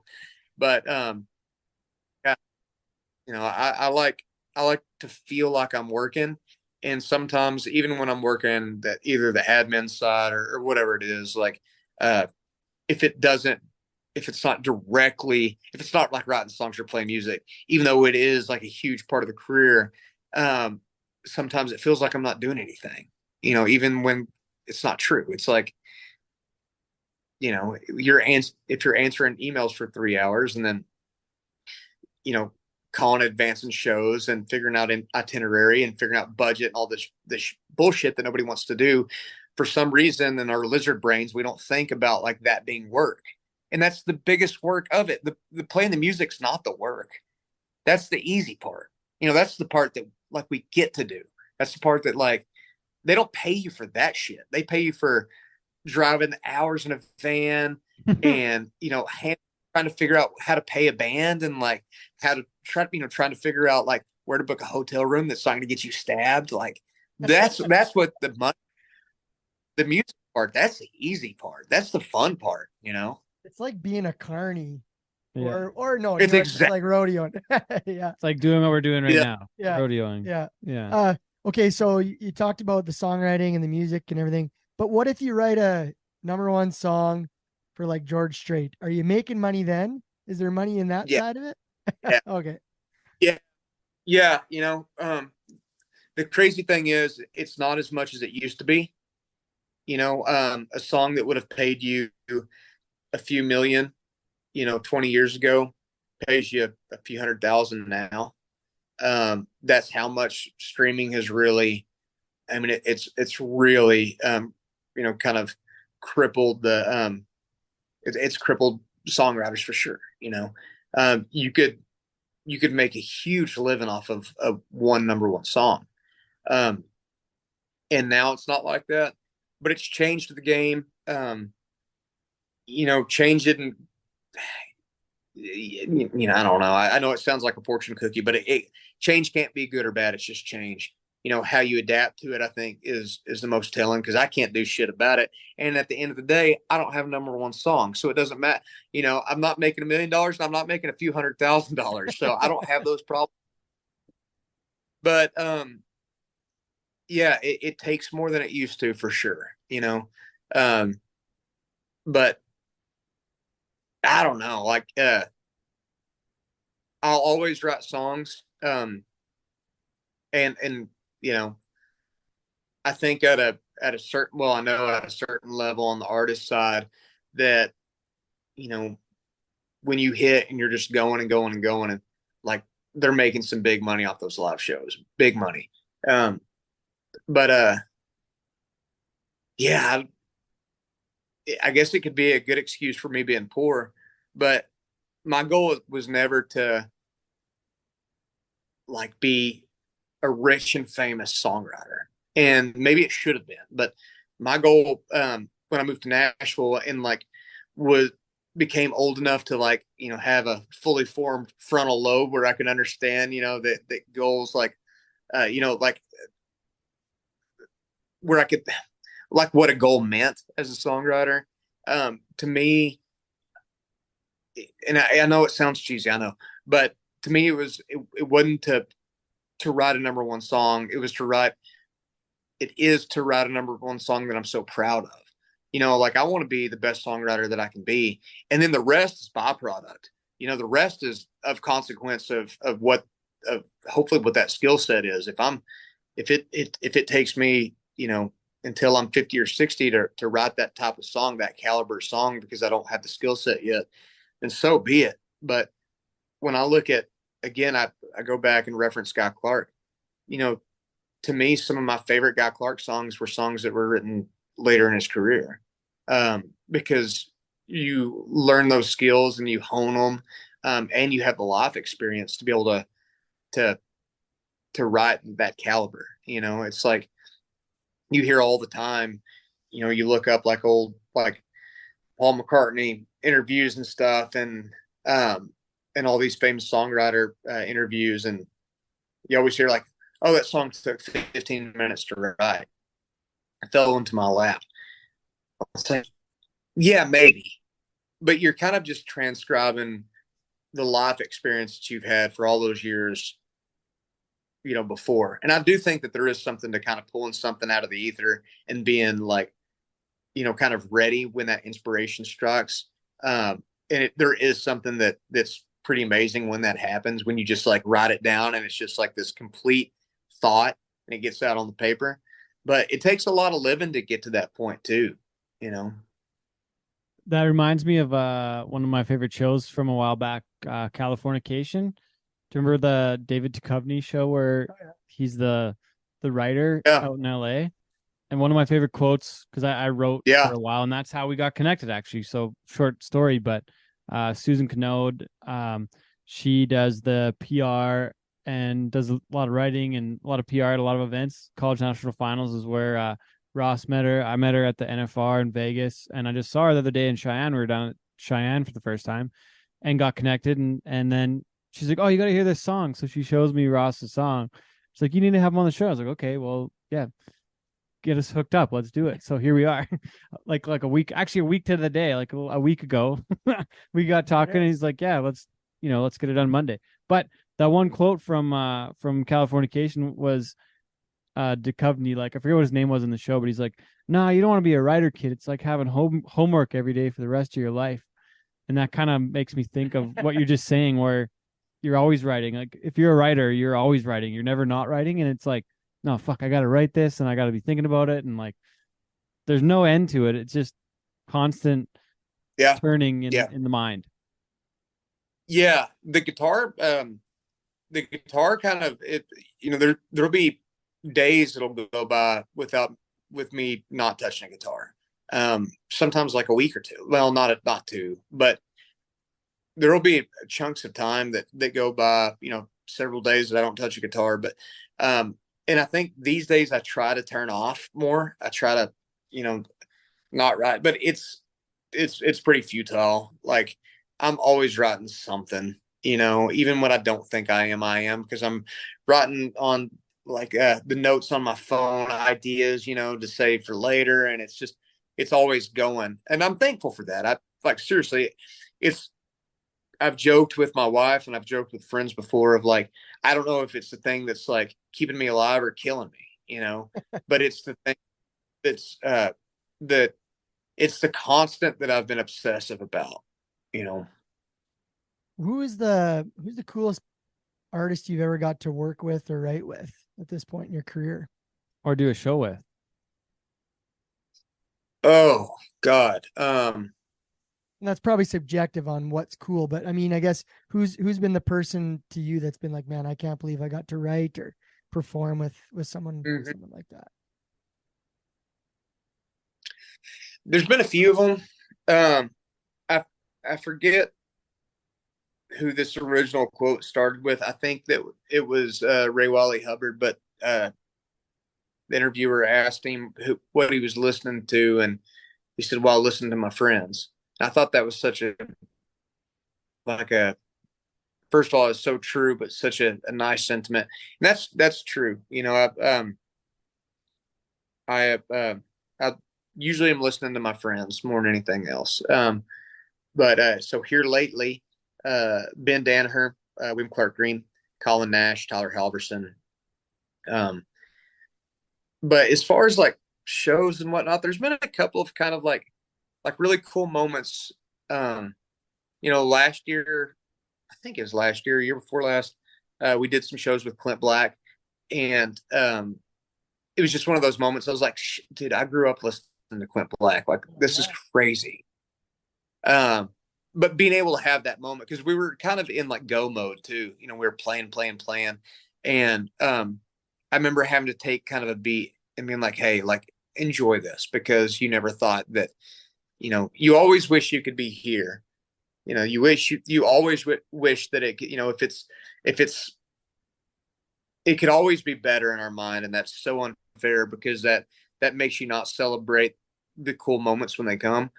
But, yeah, I like to feel like I'm working. And sometimes, even when I'm working that either the admin side or whatever it is, like, if it's not like writing songs or playing music, even though it is like a huge part of the career, sometimes it feels like I'm not doing anything, even when it's not true. It's like, if you're answering emails for 3 hours and then, calling advancing shows and figuring out an itinerary and figuring out budget and all this bullshit that nobody wants to do, for some reason in our lizard brains, we don't think about like that being work. And that's the biggest work of it. The playing the music's not the work. That's the easy part. That's the part that like we get to do. That's the part that like they don't pay you for that shit. They pay you for driving hours in a van and trying to figure out how to pay a band and like how to trying to figure out like where to book a hotel room that's not going to get you stabbed. Like that's what the music part, that's the easy part. That's the fun part. It's like being a carny. Yeah. Or no, It's it's like rodeoing. Yeah. It's like doing what we're doing right now. Yeah. Rodeoing. Yeah. Yeah. Okay, so you talked about the songwriting and the music and everything, but what if you write a #1 song for like George Strait? Are you making money then? Is there money in that side of it? Yeah. Okay. Yeah. The crazy thing is it's not as much as it used to be. A song that would have paid you a few million, 20 years ago pays you a few $100,000 now. That's how much streaming has really, it's really, kind of crippled it's crippled songwriters for sure. You could make a huge living off of one #1 song. And now it's not like that, but it's changed the game. Change it and I don't know. I know it sounds like a fortune cookie, but change can't be good or bad. It's just change. How you adapt to it, I think is the most telling, because I can't do shit about it. And at the end of the day, I don't have a #1 song. So it doesn't matter. I'm not making $1 million and I'm not making a few $100,000. So I don't have those problems. But yeah, it takes more than it used to for sure, but I don't know, like I'll always write songs. And I think at a certain, well, I know at a certain level on the artist side that, when you hit and you're just going and going and going, and like they're making some big money off those live shows, big money. But yeah, I guess it could be a good excuse for me being poor, but my goal was never to like be a rich and famous songwriter. And maybe it should have been, but my goal, when I moved to Nashville and like became old enough to like, have a fully formed frontal lobe where I could understand, that goals like, like where I could, like what a goal meant as a songwriter. To me, and I know it sounds cheesy, I know, but to me it wasn't to write a #1 song. It is to write a #1 song that I'm so proud of. Like I want to be the best songwriter that I can be. And then the rest is byproduct. The rest is of consequence of hopefully what that skill set is. If it takes me, until I'm 50 or 60 to write that type of song, that caliber song, because I don't have the skill set yet, then so be it. But when I look at, again, I go back and reference Guy Clark, to me, some of my favorite Guy Clark songs were songs that were written later in his career, because you learn those skills and you hone them, and you have the life experience to be able to write that caliber. It's like you hear all the time, you look up like old, like Paul McCartney interviews and stuff, and all these famous songwriter interviews, and you always hear like, oh, that song took 15 minutes to write. It fell into my lap. It's like, yeah, maybe, but you're kind of just transcribing the life experience that you've had for all those years, before. And I do think that there is something to kind of pulling something out of the ether and being like, kind of ready when that inspiration strikes. And there is something that's pretty amazing when that happens, when you just like write it down and it's just like this complete thought and it gets out on the paper. But it takes a lot of living to get to that point too, you know. That reminds me of one of my favorite shows from a while back, Californication. Do you remember the David Duchovny show where he's the writer out in LA? And one of my favorite quotes, because I wrote for a while, and that's how we got connected, actually. So short story, but Susan Canode, she does the PR and does a lot of writing and a lot of PR at a lot of events. College National Finals is where Ross met her. I met her at the NFR in Vegas, and I just saw her the other day in Cheyenne. We were down at Cheyenne for the first time and got connected. And then she's like, "Oh, you got to hear this song." So she shows me Ross's song. She's like, "You need to have him on the show." I was like, "Okay, well, yeah, get us hooked up. Let's do it." So here we are, like a week to the day, like a week ago, we got talking. And he's like, "Yeah, let's get it done Monday." But that one quote from Californication was Duchovny, like I forget what his name was in the show, but he's like, "Nah, you don't want to be a writer, kid. It's like having homework every day for the rest of your life." And that kind of makes me think of what you're just saying, where you're always writing. Like if you're a writer, you're always writing. You're never not writing. And it's like, no, fuck, I got to write this and I got to be thinking about it. And like, there's no end to it. It's just constant turning in the mind. Yeah. The guitar kind of, there'll be days that'll go by with me not touching a guitar. Sometimes like a week or two. Well, not two, but there'll be chunks of time that go by, several days that I don't touch a guitar. But and I think these days I try to turn off more. I try to, not write, but it's pretty futile. Like I'm always writing something, even when I don't think I am, because I'm writing on like the notes on my phone, ideas, to save for later. And it's always going. And I'm thankful for that. Seriously, I've joked with my wife and I've joked with friends before of like, I don't know if it's the thing that's like keeping me alive or killing me, but it's the thing that's that it's the constant that I've been obsessive about, Who's the coolest artist you've ever got to work with or write with at this point in your career? Or do a show with? Oh God. And that's probably subjective on what's cool, but I mean, I guess who's been the person to you that's been like, man, I can't believe I got to write or perform with someone like that? There's been a few of them. I forget who this original quote started with. I think that it was Ray Wiley Hubbard, but the interviewer asked him what he was listening to, and he said, "Well, listen to my friends." I thought that was such first of all, it's so true, but such a nice sentiment. And that's true. I usually am listening to my friends more than anything else. But so here lately, Ben Danaher, William Clark Green, Colin Nash, Tyler Halverson. But as far as like shows and whatnot, there's been a couple of kind of like really cool moments. Last year, I think it was last year, year before last, we did some shows with Clint Black, and it was just one of those moments. I was like, dude, I grew up listening to Clint Black. Like, this is crazy. But being able to have that moment, because we were kind of in like go mode too. We were playing. And I remember having to take kind of a beat and being like, hey, like, enjoy this, because you never thought that, you always wish you could be here. You always wish that it could, it could always be better in our mind. And that's so unfair, because that makes you not celebrate the cool moments when they come.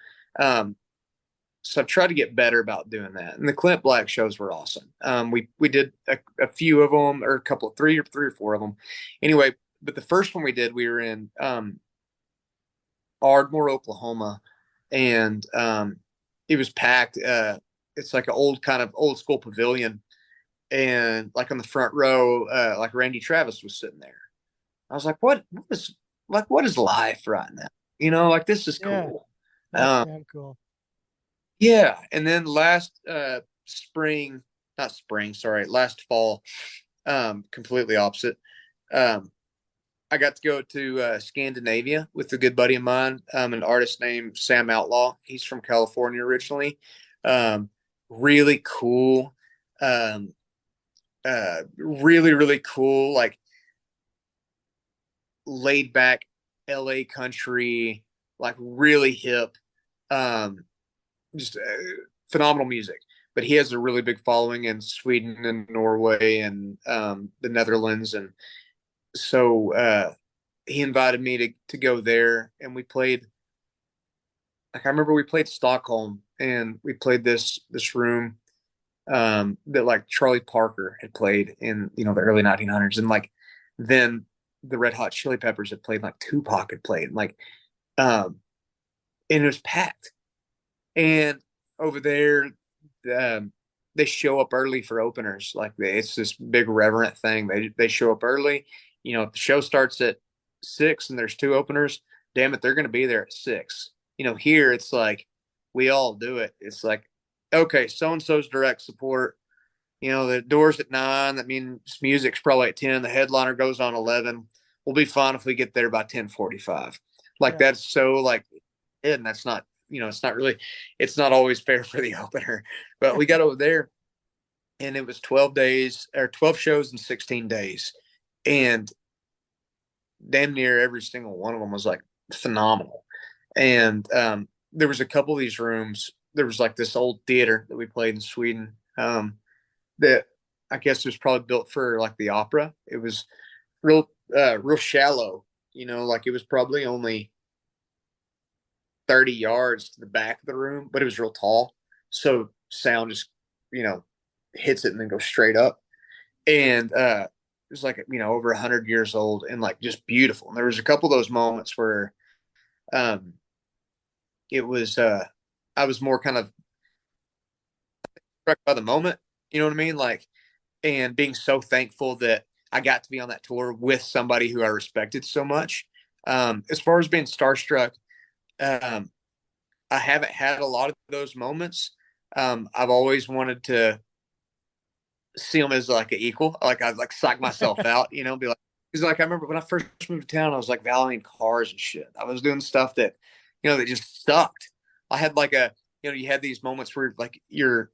So I've tried to get better about doing that. And the Clint Black shows were awesome. We did a few of them, or three or four of them. Anyway, but the first one we did, we were in Ardmore, Oklahoma, and it was packed. It's like an old school pavilion, and like on the front row, like Randy Travis was sitting there. I was like, what is life right now? Like, this is cool. That's damn cool. Yeah. And then last fall, completely opposite. I got to go to Scandinavia with a good buddy of mine, an artist named Sam Outlaw. He's from California originally. Really cool. Um, really, really cool, like laid back LA country, like really hip, just phenomenal music. But he has a really big following in Sweden and Norway and the Netherlands. And so he invited me to go there, and we played. Like I remember we played Stockholm, and we played this room that like Charlie Parker had played in the early 1900s, and like then the Red Hot Chili Peppers had played, like Tupac had played, like and it was packed. And over there, they show up early for openers. Like it's this big reverent thing. They show up early. If the show starts at 6 and there's 2 openers, damn it, they're going to be there at 6. Here it's like we all do it. It's like, okay, so and so's direct support. The door's at 9. That means music's probably at 10. The headliner goes on 11. We'll be fine if we get there by 10:45. Like that's so like, and that's not, it's not always fair for the opener. But we got over there, and it was 12 days or 12 shows in 16 days, and damn near every single one of them was like phenomenal. And there was a couple of these rooms. There was like this old theater that we played in Sweden that I guess was probably built for like the opera. It was real shallow, like it was probably only 30 yards to the back of the room, but it was real tall. So sound just, hits it and then goes straight up. And it was like, over 100 years old and like just beautiful. And there was a couple of those moments where it was, I was more kind of struck by the moment, you know what I mean? Like, and being so thankful that I got to be on that tour with somebody who I respected so much. As far as being starstruck, I haven't had a lot of those moments. I've always wanted to see them as like an equal. Like I'd like psych myself out, be like, because like I remember when I first moved to town, I was like valuing cars and shit. I was doing stuff that, that just sucked. I had like you had these moments where like you're,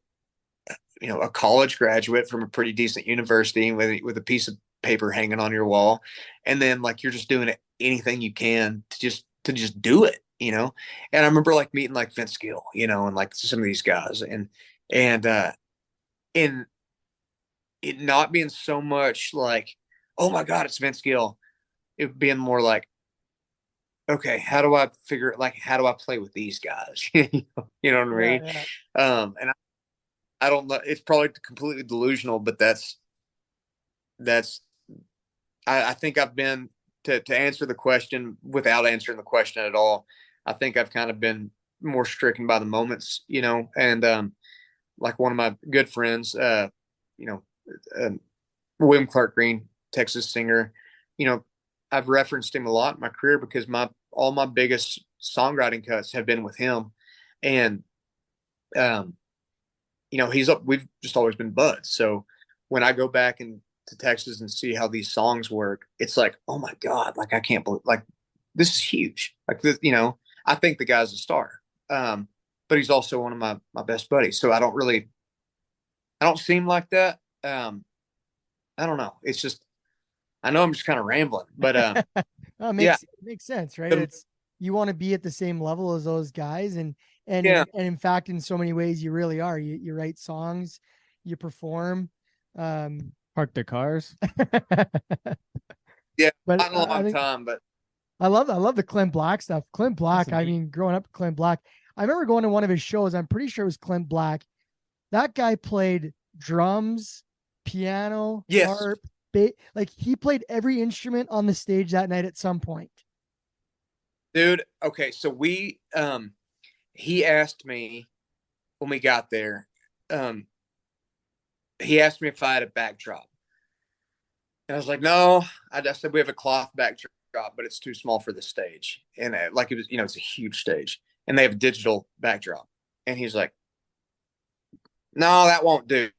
a college graduate from a pretty decent university with a piece of paper hanging on your wall, and then like you're just doing anything you can to just do it. And I remember like meeting like Vince Gill, and like some of these guys, and in it not being so much like, oh my God, it's Vince Gill. It being more like, okay, how do I play with these guys? You know what I mean? Yeah. And I don't know. It's probably completely delusional, but I think I've been to answer the question without answering the question at all. I think I've kind of been more stricken by the moments, and like one of my good friends, William Clark Green, Texas singer, I've referenced him a lot in my career because all my biggest songwriting cuts have been with him. And, we've just always been buds. So when I go back to Texas and see how these songs work, it's like, oh my God, like I can't believe, like this is huge. Like this, I think the guy's a star. But he's also one of my best buddies. So I don't seem like that. I don't know. It's just, I know I'm just kind of rambling, but it makes sense, right? It's you want to be at the same level as those guys, and in fact, in so many ways, you really are. You write songs, you perform, park their cars. Yeah, but not a long time, but I love the Clint Black stuff. Clint Black, I mean, growing up, Clint Black. I remember going to one of his shows. I'm pretty sure it was Clint Black. That guy played drums, piano, harp, like he played every instrument on the stage that night at some point. Dude, okay, so he asked me when we got there, he asked me if I had a backdrop. And I was like, no. I said we have a cloth backdrop, but it's too small for the stage. And like it was, it's a huge stage, and they have a digital backdrop. And he's like, no, that won't do.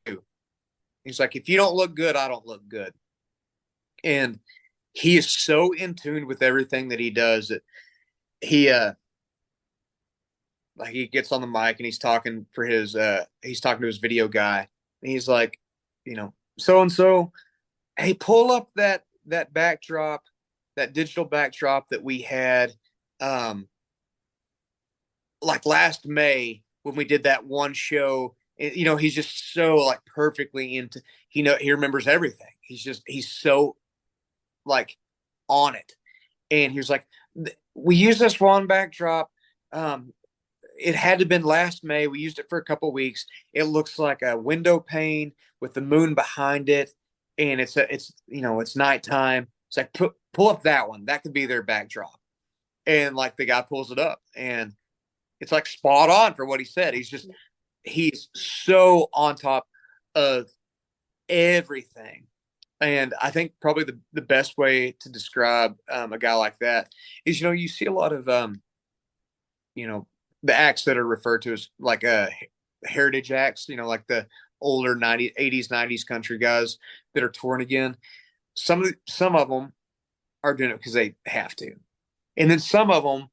He's like, if you don't look good, I don't look good. And he is so in tune with everything that he does that he like he gets on the mic and he's talking to his video guy, and he's like, so and so, hey, pull up that backdrop, that digital backdrop that we had like last May when we did that one show. He's just so like perfectly into, he remembers everything. He's so like on it. And he was like, we used this one backdrop. It had to have been last May. We used it for a couple of weeks. It looks like a window pane with the moon behind it. And it's nighttime. It's like, pull up that one. That could be their backdrop. And like the guy pulls it up, and it's like spot on for what he said. He's so on top of everything. And I think probably the best way to describe a guy like that is, you see a lot of, the acts that are referred to as like heritage acts, like the older 90s, 80s, 90s country guys that are touring again. Some of them are doing it because they have to. And then some of them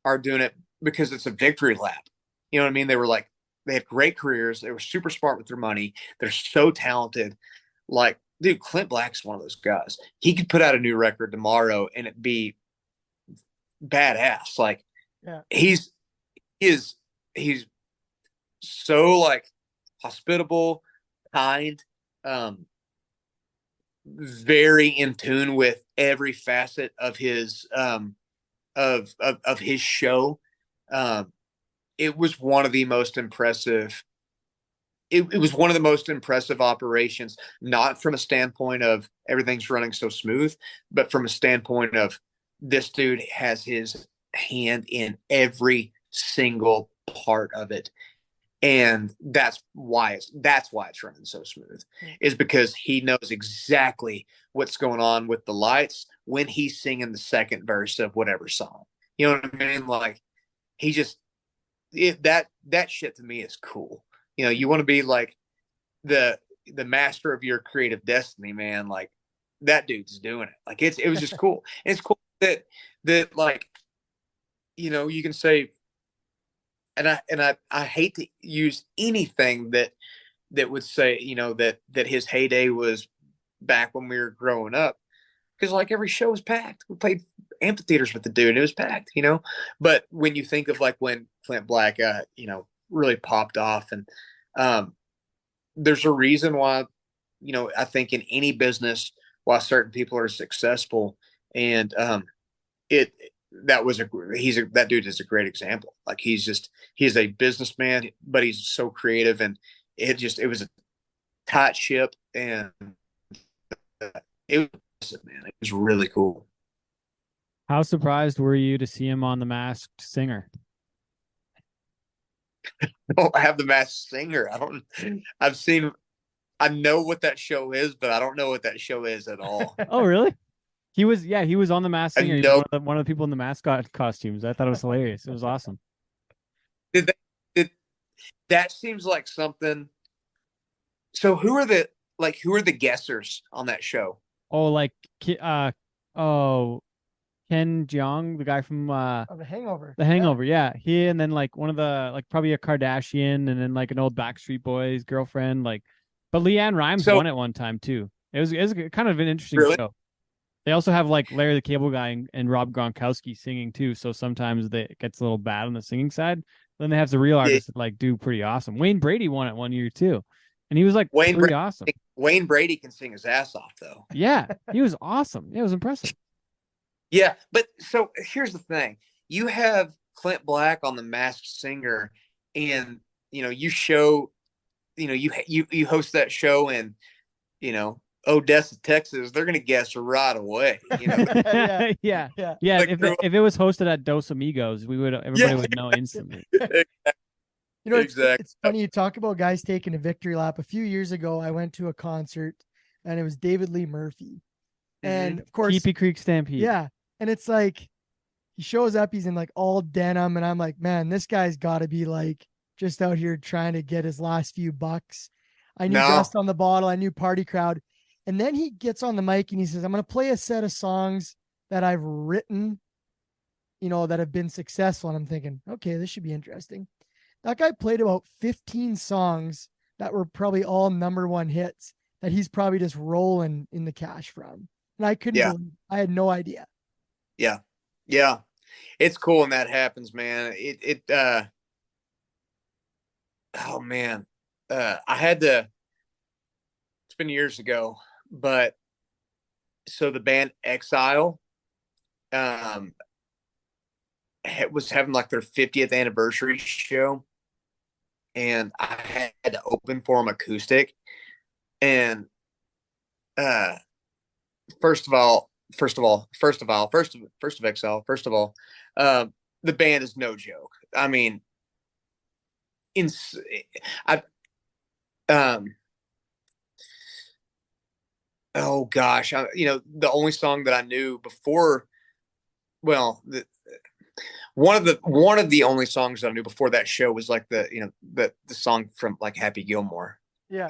are doing it because it's a victory lap. You know what I mean? They had great careers. They were super smart with their money. They're so talented. Like, dude, Clint Black's one of those guys. He could put out a new record tomorrow and it'd be badass. Like, yeah. He's so like hospitable, kind, very in tune with every facet of his of his show. It was one of the most impressive. It was one of the most impressive operations, not from a standpoint of everything's running so smooth, but from a standpoint of this dude has his hand in every single part of it. And that's why it's running so smooth, is because he knows exactly what's going on with the lights when he's singing the second verse of whatever song. You know what I mean? Like, that shit to me is cool. You want to be like the master of your creative destiny, man. Like, that dude's doing it. Like, it was just cool. And it's cool that like, you can say, and I hate to use anything that would say, that his heyday was back when we were growing up, because like every show was packed. We played amphitheaters with the dude, and it was packed, But when you think of like when Clint Black, really popped off, and there's a reason why, I think in any business, why certain people are successful, and that dude is a great example. Like, he's a businessman, but he's so creative, and it was a tight ship, and it was really cool. How surprised were you to see him on The Masked Singer? I don't have The Masked Singer. I know what that show is, but I don't know what that show is at all. Oh, really? He was on The Masked Singer. He was one of the people in the mascot costumes. I thought it was hilarious. It was awesome. That seems like something. So who are the guessers on that show? Oh, like Ken Jeong, the guy from The Hangover. The Hangover, yeah. He, and then like one of the, like, probably a Kardashian, and then like an old Backstreet Boys girlfriend, like. But Leanne Rimes won at one time too. It was kind of an interesting show. They also have like Larry the Cable Guy and Rob Gronkowski singing too, so sometimes it gets a little bad on the singing side. Then they have the real artists that like do pretty awesome. Wayne Brady won it one year too, and he was like pretty awesome. Wayne Brady can sing his ass off though. Yeah, he was awesome. Yeah, it was impressive. Yeah, but so here's the thing: you have Clint Black on The Masked Singer, and you show, you host that show in, Odessa, Texas. They're gonna guess right away. Yeah. Like, if it was hosted at Dos Amigos, everybody would know instantly. It's funny you talk about guys taking a victory lap. A few years ago, I went to a concert, and it was David Lee Murphy, and of course, Keepy Creek Stampede. Yeah, and it's like he shows up, he's in like all denim, and I'm like, man, this guy's got to be like just out here trying to get his last few bucks. I knew Dust on the Bottle, I knew Party Crowd. And then he gets on the mic and he says, I'm going to play a set of songs that I've written, that have been successful. And I'm thinking, okay, this should be interesting. That guy played about 15 songs that were probably all number one hits that he's probably just rolling in the cash from. And I couldn't believe, I had no idea. Yeah. Yeah. It's cool when that happens, man. Oh man. I had to, it's been years ago, but so the band Exile, was having like their 50th anniversary show, and I had to open for them acoustic. And first of Exile, the band is no joke. I mean, I oh gosh, the only song that I knew before, well, one of the only songs that I knew before that show was like the song from like Happy Gilmore. Yeah.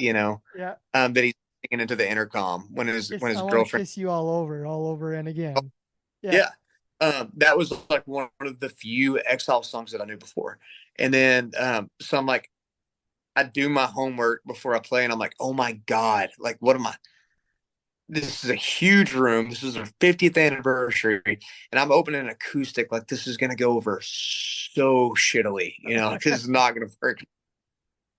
That he's singing into the intercom when his I girlfriend kiss you all over and again. Yeah. That was like one of the few Exile songs that I knew before. And then so I'm like, I do my homework before I play, and I'm like, oh my God, like what am I? This is a huge room. This is our 50th anniversary, and I'm opening an acoustic. Like this is gonna go over so shittily, because it's not gonna work.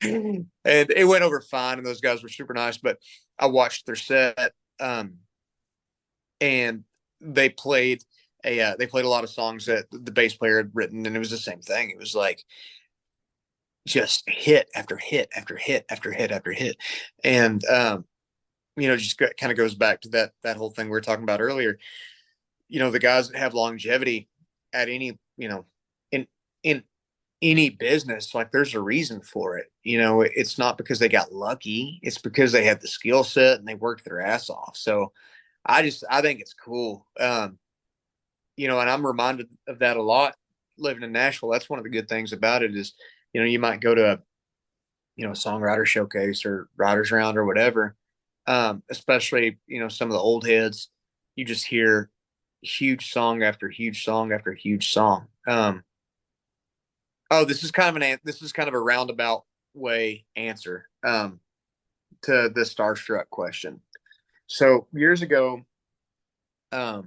And it went over fine, and those guys were super nice. But I watched their set, and they played a lot of songs that the bass player had written, and it was the same thing. It was like just hit after hit after hit after hit after hit, and just kind of goes back to that whole thing we were talking about earlier. The guys that have longevity at any in any business, like there's a reason for it. It's not because they got lucky. It's because they had the skill set and they worked their ass off. So I think it's cool. And I'm reminded of that a lot living in Nashville. That's one of the good things about it is, you might go to a songwriter showcase or writers round or whatever. Especially, some of the old heads, you just hear huge song after huge song after huge song. This is kind of a roundabout way answer, to the starstruck question. So years ago, me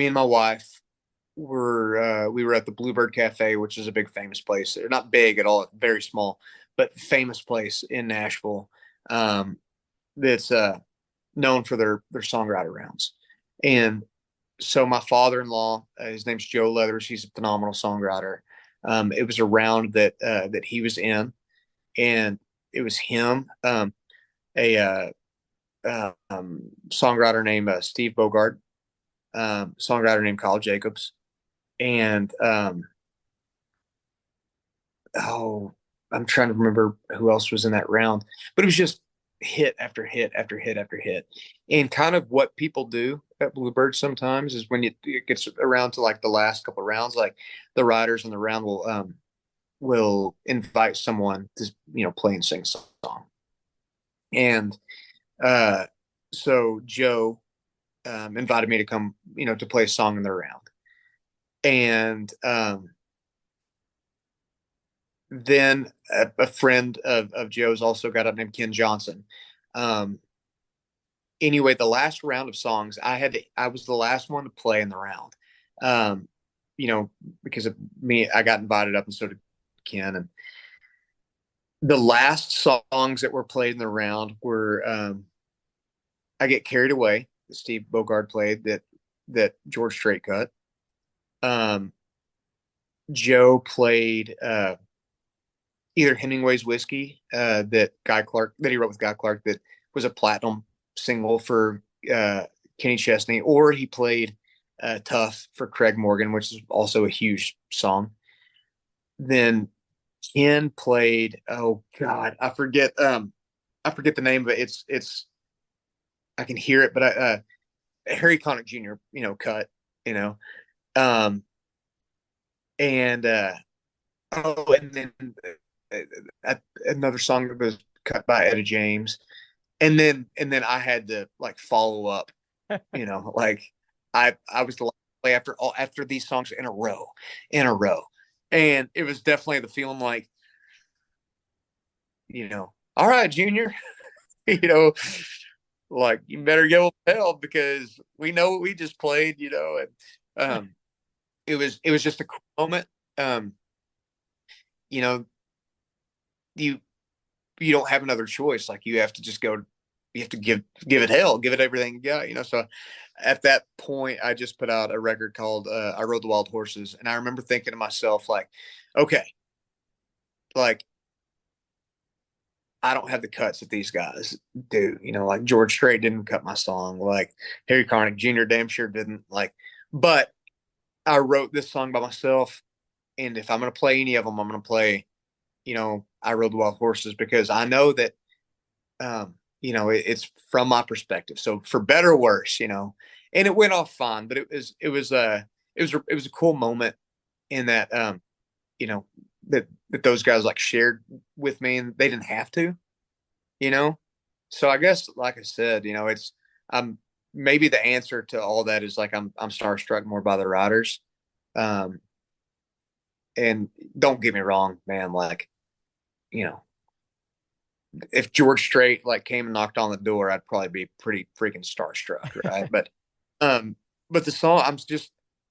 and my wife we were at the Bluebird Cafe, which is a big famous place. They're not big at all, very small, but famous place in Nashville. That's known for their songwriter rounds. And so my father-in-law, his name's Joe Leathers. He's a phenomenal songwriter. It was a round that he was in, and it was him, a songwriter named Steve Bogard, songwriter named Kyle Jacobs, and I'm trying to remember who else was in that round, but it was just hit after hit after hit after hit. And kind of what people do at Bluebird sometimes is when it gets around to like the last couple of rounds, like the riders in the round will invite someone to play and sing a song. And so Joe invited me to come to play a song in the round. And then a friend of Joe's also got up named Ken Johnson. Anyway, the last round of songs I was the last one to play in the round. Because of me, I got invited up and so did Ken. And the last songs that were played in the round were I Get Carried Away, that Steve Bogard played, that George Strait cut. Joe played either Hemingway's Whiskey, that he wrote with Guy Clark, that was a platinum single for Kenny Chesney, or he played Tough for Craig Morgan, which is also a huge song. Then Ken played, oh God, I forget the name of it. It's I can hear it, but Harry Connick Jr. cut, and and then another song that was cut by Etta James. and then I had to like follow up, like I was like after these songs in a row, and it was definitely the feeling like, all right, Junior, you know, like you better go help because we know what we just played, and it was just a cool moment. Um, you know, you you don't have another choice. Like you have to just go. You have to give it hell, give it everything you got. So at that point, I just put out a record called "I Rode the Wild Horses," and I remember thinking to myself, like, okay, like I don't have the cuts that these guys do. Like George Strait didn't cut my song, like Harry Connick Jr. damn sure didn't. Like, but I wrote this song by myself, and if I'm going to play any of them, I'm going to play, I Rode the Wild Horses because I know that it's from my perspective. So for better or worse, and it went off fine, but it was a cool moment in that, that those guys like shared with me and they didn't have to, you know? So I guess, like I said, I'm maybe the answer to all that is like, I'm starstruck more by the riders. Um, and don't get me wrong, man, like, you know, if George Strait like came and knocked on the door, I'd probably be pretty freaking starstruck, right? Um, but the song,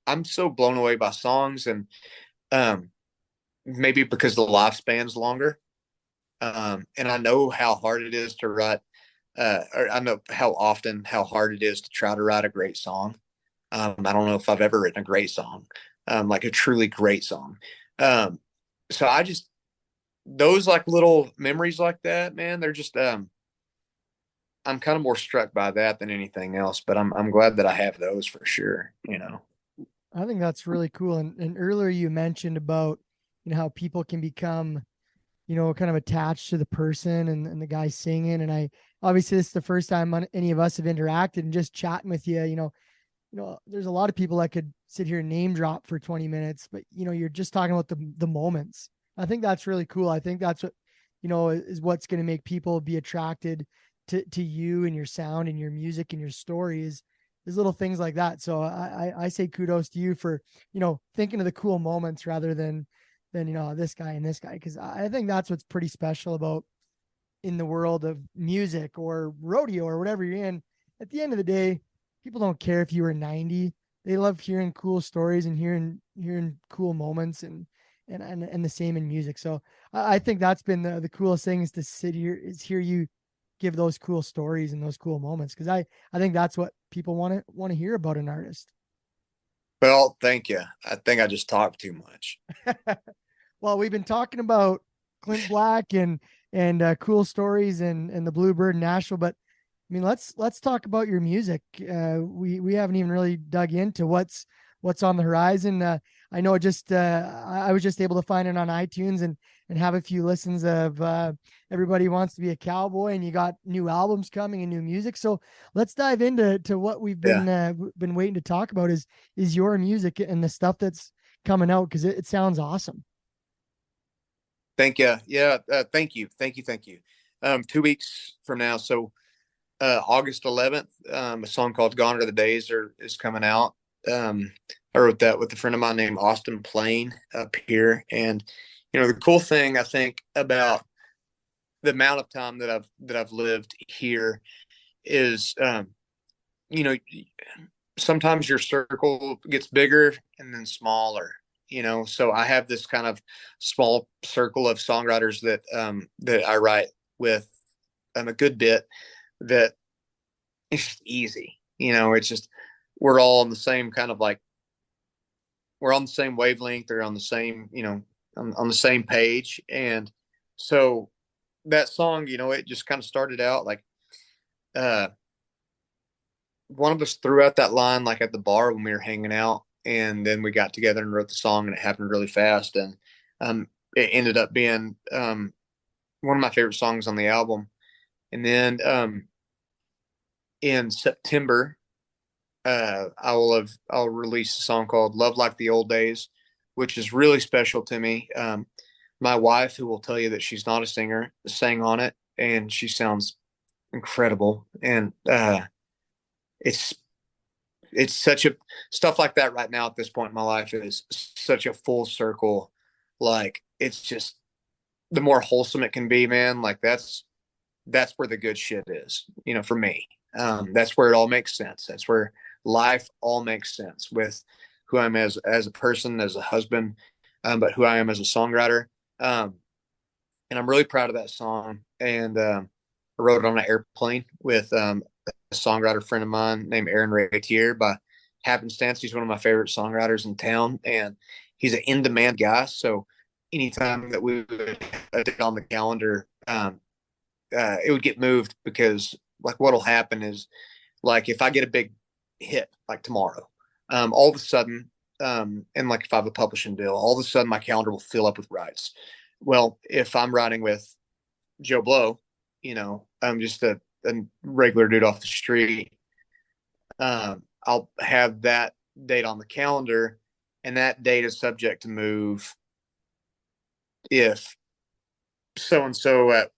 I'm so blown away by songs, and um, maybe because the lifespan's longer, and I know how hard it is to write, or I know how hard it is to try to write a great song. I don't know if I've ever written a great song, like a truly great song. Um, so I just those like little memories like that, man, they're just I'm kind of more struck by that than anything else, but I'm glad that I have those for sure. I think that's really cool. And earlier you mentioned about, how people can become, kind of attached to the person and the guy singing. And obviously this is the first time any of us have interacted, and just chatting with you, there's a lot of people that could sit here and name drop for 20 minutes, but you're just talking about the moments. I think that's really cool. I think that's what, is what's going to make people be attracted to you and your sound and your music and your stories is little things like that. So I say kudos to you for, thinking of the cool moments rather than this guy and this guy. Cause I think that's what's pretty special about in the world of music or rodeo or whatever you're in. At the end of the day, people don't care if you were 90. They love hearing cool stories and hearing cool moments and the same in music. So I think that's been the coolest thing, is to sit here, is hear you give those cool stories and those cool moments. Cause I think that's what people want to hear about an artist. Well, thank you. I think I just talked too much. Well, we've been talking about Clint Black and cool stories and the Bluebird Nashville, but I mean, let's talk about your music. We haven't even really dug into what's on the horizon. I know I was just able to find it on iTunes and have a few listens of Everybody Wants to Be a Cowboy, and you got new albums coming and new music. So let's dive into what we've been waiting to talk about is your music and the stuff that's coming out, because it sounds awesome. Thank you. Yeah. Thank you. 2 weeks from now. So August 11th, a song called Gone Are the Days is coming out. I wrote that with a friend of mine named Austin Plain up here. And, the cool thing I think about the amount of time that I've lived here is, sometimes your circle gets bigger and then smaller, so I have this kind of small circle of songwriters that I write with a good bit, that it's just easy. It's just, we're all on the same kind of like, we're on the same wavelength. They're on the same, on the same page. And so that song, it just kind of started out like, one of us threw out that line, like at the bar when we were hanging out. And then we got together and wrote the song, and it happened really fast. And, it ended up being, one of my favorite songs on the album. And then, in September, I'll release a song called Love Like the Old Days, which is really special to me. My wife, who will tell you that she's not a singer, sang on it, and she sounds incredible. And it's such a stuff like that right now at this point in my life is such a full circle. Like it's just the more wholesome it can be, man. Like that's where the good shit is, for me. That's where it all makes sense. That's where life all makes sense with who I'm as a person, as a husband, but who I am as a songwriter. And I'm really proud of that song. And I wrote it on an airplane with a songwriter friend of mine named Aaron Ratier. By happenstance, he's one of my favorite songwriters in town, and he's an in-demand guy. So anytime that we would date on the calendar, it would get moved because like what'll happen is like if I get a big hit like tomorrow, all of a sudden, and like if I have a publishing deal, all of a sudden my calendar will fill up with rides. Well, if I'm riding with Joe Blow, I'm just a regular dude off the street. I'll have that date on the calendar, and that date is subject to move if so and so at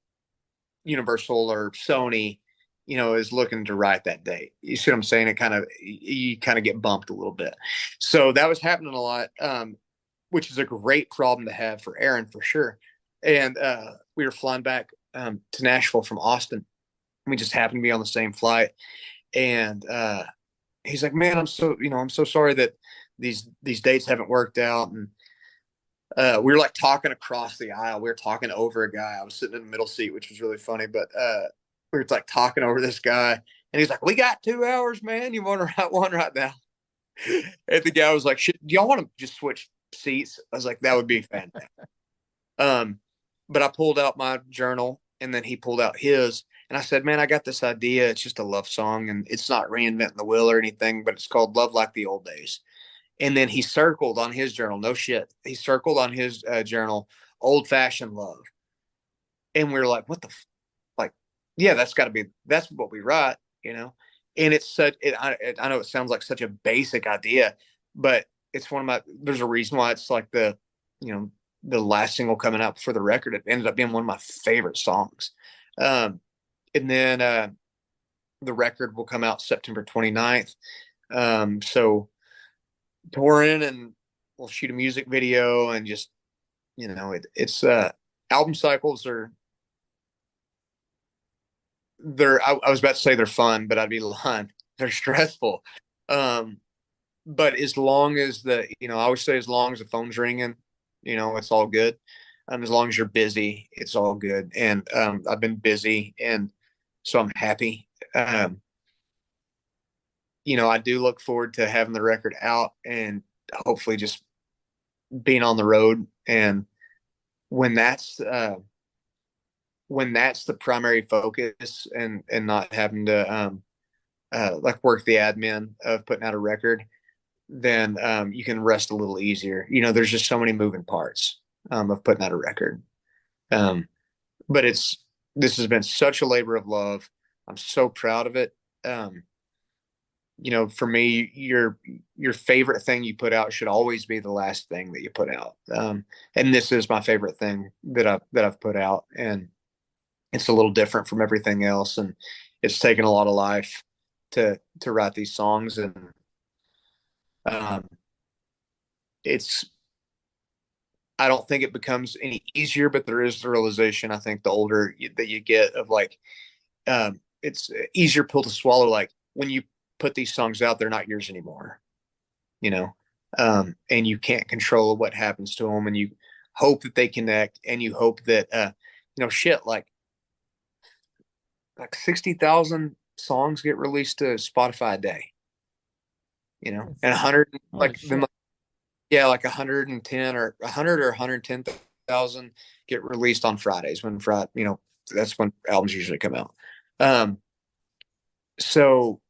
Universal or Sony, is looking to write that date. You see what I'm saying? You kind of get bumped a little bit. So that was happening a lot, which is a great problem to have for Aaron for sure. And we were flying back to Nashville from Austin. We just happened to be on the same flight. And he's like, man, I'm so sorry that these dates haven't worked out. And we were like talking across the aisle. We were talking over a guy. I was sitting in the middle seat, which was really funny, but we were like talking over this guy, and he's like, we got 2 hours, man. You want to write one right now? And the guy was like, do y'all want to just switch seats? I was like, that would be fantastic. But I pulled out my journal, and then he pulled out his, and I said, man, I got this idea. It's just a love song, and it's not reinventing the wheel or anything, but it's called Love Like the Old Days. And then he circled on his journal, no shit. He circled on his journal, old fashioned love. And we were like, what the, like, yeah, that's what we write, And it's I know it sounds like such a basic idea, but it's there's a reason why it's like the last single coming out for the record. It ended up being one of my favorite songs. And then the record will come out September 29th. So touring, and we'll shoot a music video, and just it's album cycles are I was about to say they're fun, but I'd be lying. They're stressful. But as long as I always say, as long as the phone's ringing, it's all good. As long as you're busy, it's all good. And I've been busy, and so I'm happy. I do look forward to having the record out and hopefully just being on the road. And when that's the primary focus, and not having to like work the admin of putting out a record, then you can rest a little easier. There's just so many moving parts of putting out a record. But this has been such a labor of love. I'm so proud of it. For me, your favorite thing you put out should always be the last thing that you put out. And this is my favorite thing that I've put out, and it's a little different from everything else. And it's taken a lot of life to write these songs. And I don't think it becomes any easier, but there is the realization, I think, the older that you get, of like, it's an easier pill to swallow. Like when you put these songs out, they're not yours anymore, and you can't control what happens to them, and you hope that they connect, and you hope that, shit, like 60,000 songs get released to Spotify a day, and 100, like them, yeah, like 110 or 100 or 110,000 get released on Fridays, when that's when albums usually come out. So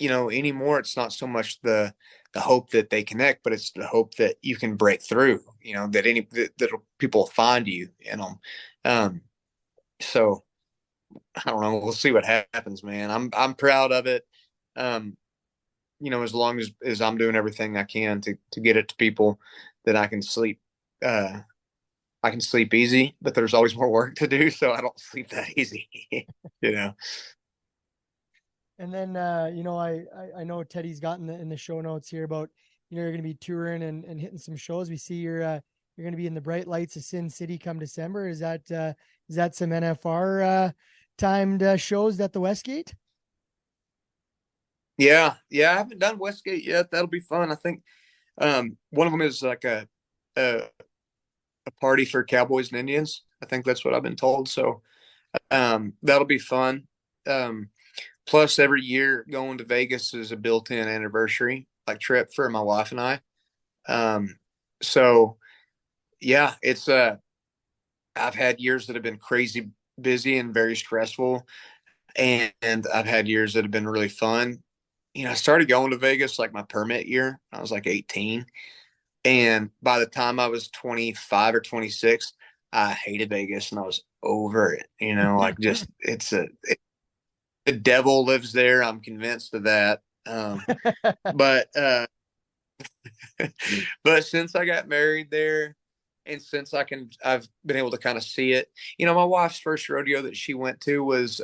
anymore, it's not so much the hope that they connect, but it's the hope that you can break through, that people will find you, so I don't know, we'll see what happens, man. I'm proud of it. As long as I'm doing everything I can to get it to people that I can sleep I can sleep easy, but there's always more work to do, so I don't sleep that easy. you know. And then I know Teddy's got in the show notes here about you're going to be touring and hitting some shows. We see you're going to be in the bright lights of Sin City come December. Is that some NFR timed shows at the Westgate? Yeah, I haven't done Westgate yet. That'll be fun. I think one of them is like a party for cowboys and Indians. I think that's what I've been told. So that'll be fun. Plus, every year going to Vegas is a built-in anniversary like trip for my wife and I. So yeah, it's I've had years that have been crazy busy and very stressful, and I've had years that have been really fun. I started going to Vegas like my permit year. I was like 18. And by the time I was 25 or 26, I hated Vegas and I was over it. Like just the devil lives there. I'm convinced of that. But but since I got married there, and since I've been able to kind of see it. My wife's first rodeo that she went to was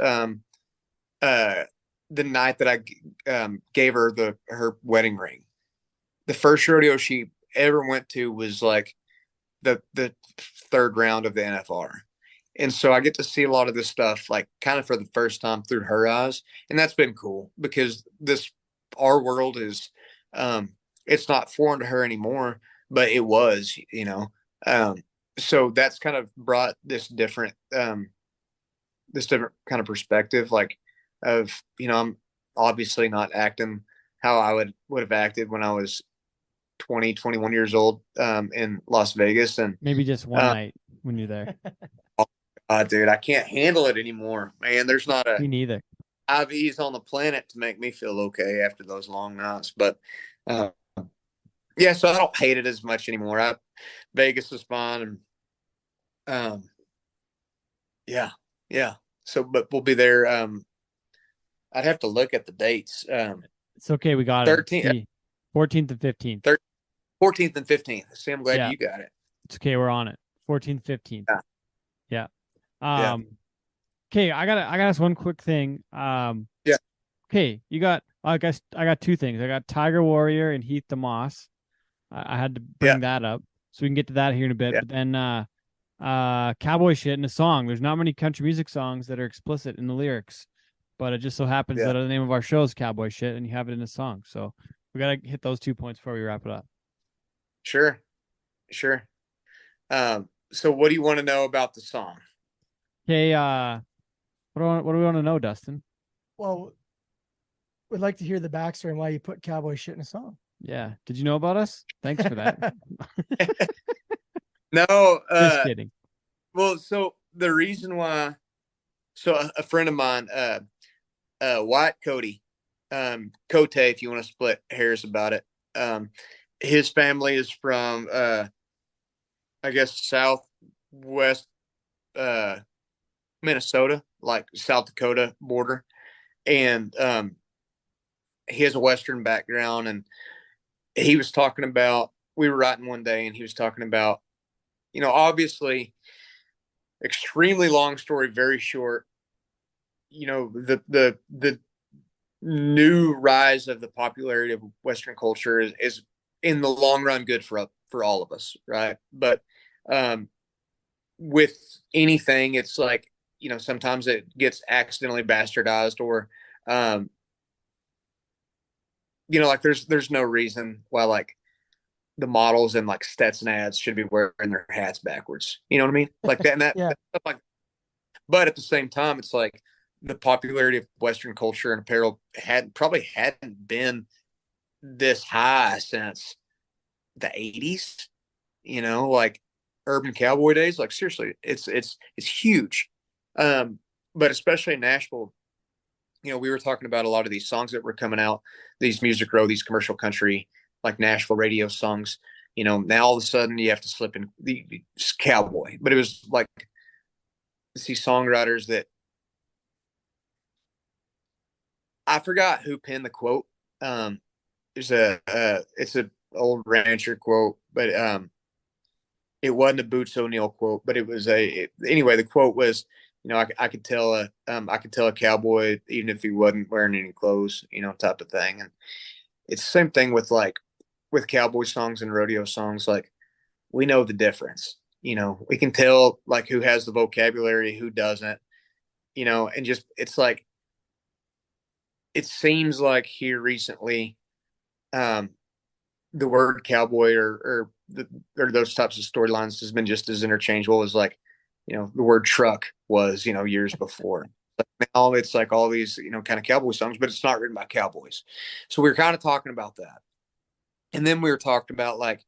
the night that I gave her her wedding ring. The first rodeo she ever went to was like the third round of the NFR. And so I get to see a lot of this stuff like kind of for the first time through her eyes. And that's been cool because our world is, it's not foreign to her anymore, but it was. So that's kind of brought this different kind of perspective, like I'm obviously not acting how I would have acted when I was 20, 21 years old, in Las Vegas. And maybe just one night when you're there. Dude, I can't handle it anymore, man. There's not Me neither. IVs on the planet to make me feel okay after those long nights. But yeah, so I don't hate it as much anymore. Vegas is fine, and yeah. So, but we'll be there. I'd have to look at the dates. It's okay. We got 13th, 14th and 15th. 14th and 15th. See, I'm glad you got it. It's okay. We're on it. 14th, 15th. Yeah. Yeah. Okay. I gotta ask one quick thing. Yeah. Okay. I guess I got two things. I got Tiger Warrior and Heath the Moss. I had to bring that up, so we can get to that here in a bit. Yeah. But then Cowboy Shit in a song. There's not many country music songs that are explicit in the lyrics, but it just so happens that the name of our show is Cowboy Shit, and you have it in a song. So we gotta hit those 2 points before we wrap it up. Sure. So what do you want to know about the song? Okay, what do we want to know, Dustin? Well, we'd like to hear the backstory and why you put Cowboy Shit in a song. Yeah. Did you know about us? Thanks for that. No. Just kidding. Well, so the reason why, a friend of mine, White Cody, Cote, if you want to split hairs about it, his family is from, I guess, southwest Minnesota, like South Dakota border. And he has a Western background. And he was talking about, we were writing one day and he was talking about, obviously extremely long story, very short, the new rise of the popularity of Western culture is in the long run good for all of us, right? But with anything, it's like, sometimes it gets accidentally bastardized, or like there's no reason why like the models and like Stetson ads should be wearing their hats backwards. You know what I mean? Like that and that, Yeah. that stuff like. But at the same time, it's like the popularity of Western culture and apparel probably hadn't been this high since the 80s. Like urban cowboy days. Like seriously, it's huge. But especially in Nashville, we were talking about a lot of these songs that were coming out, these Music Row, these commercial country, like Nashville radio songs. Now all of a sudden you have to slip in the cowboy. But it was like these songwriters that I forgot who penned the quote. It's a old rancher quote, but it wasn't a Boots O'Neill quote, but it was anyway, the quote was, I could tell a cowboy even if he wasn't wearing any clothes, type of thing. And it's the same thing with with cowboy songs and rodeo songs. Like, we know the difference. We can tell like who has the vocabulary, who doesn't, and just, it's like, it seems like here recently, the word cowboy or those types of storylines has been just as interchangeable as like, the word truck was, years before. But now it's like all these, kind of cowboy songs, but it's not written by cowboys. So we were kind of talking about that. And then we were talking about like,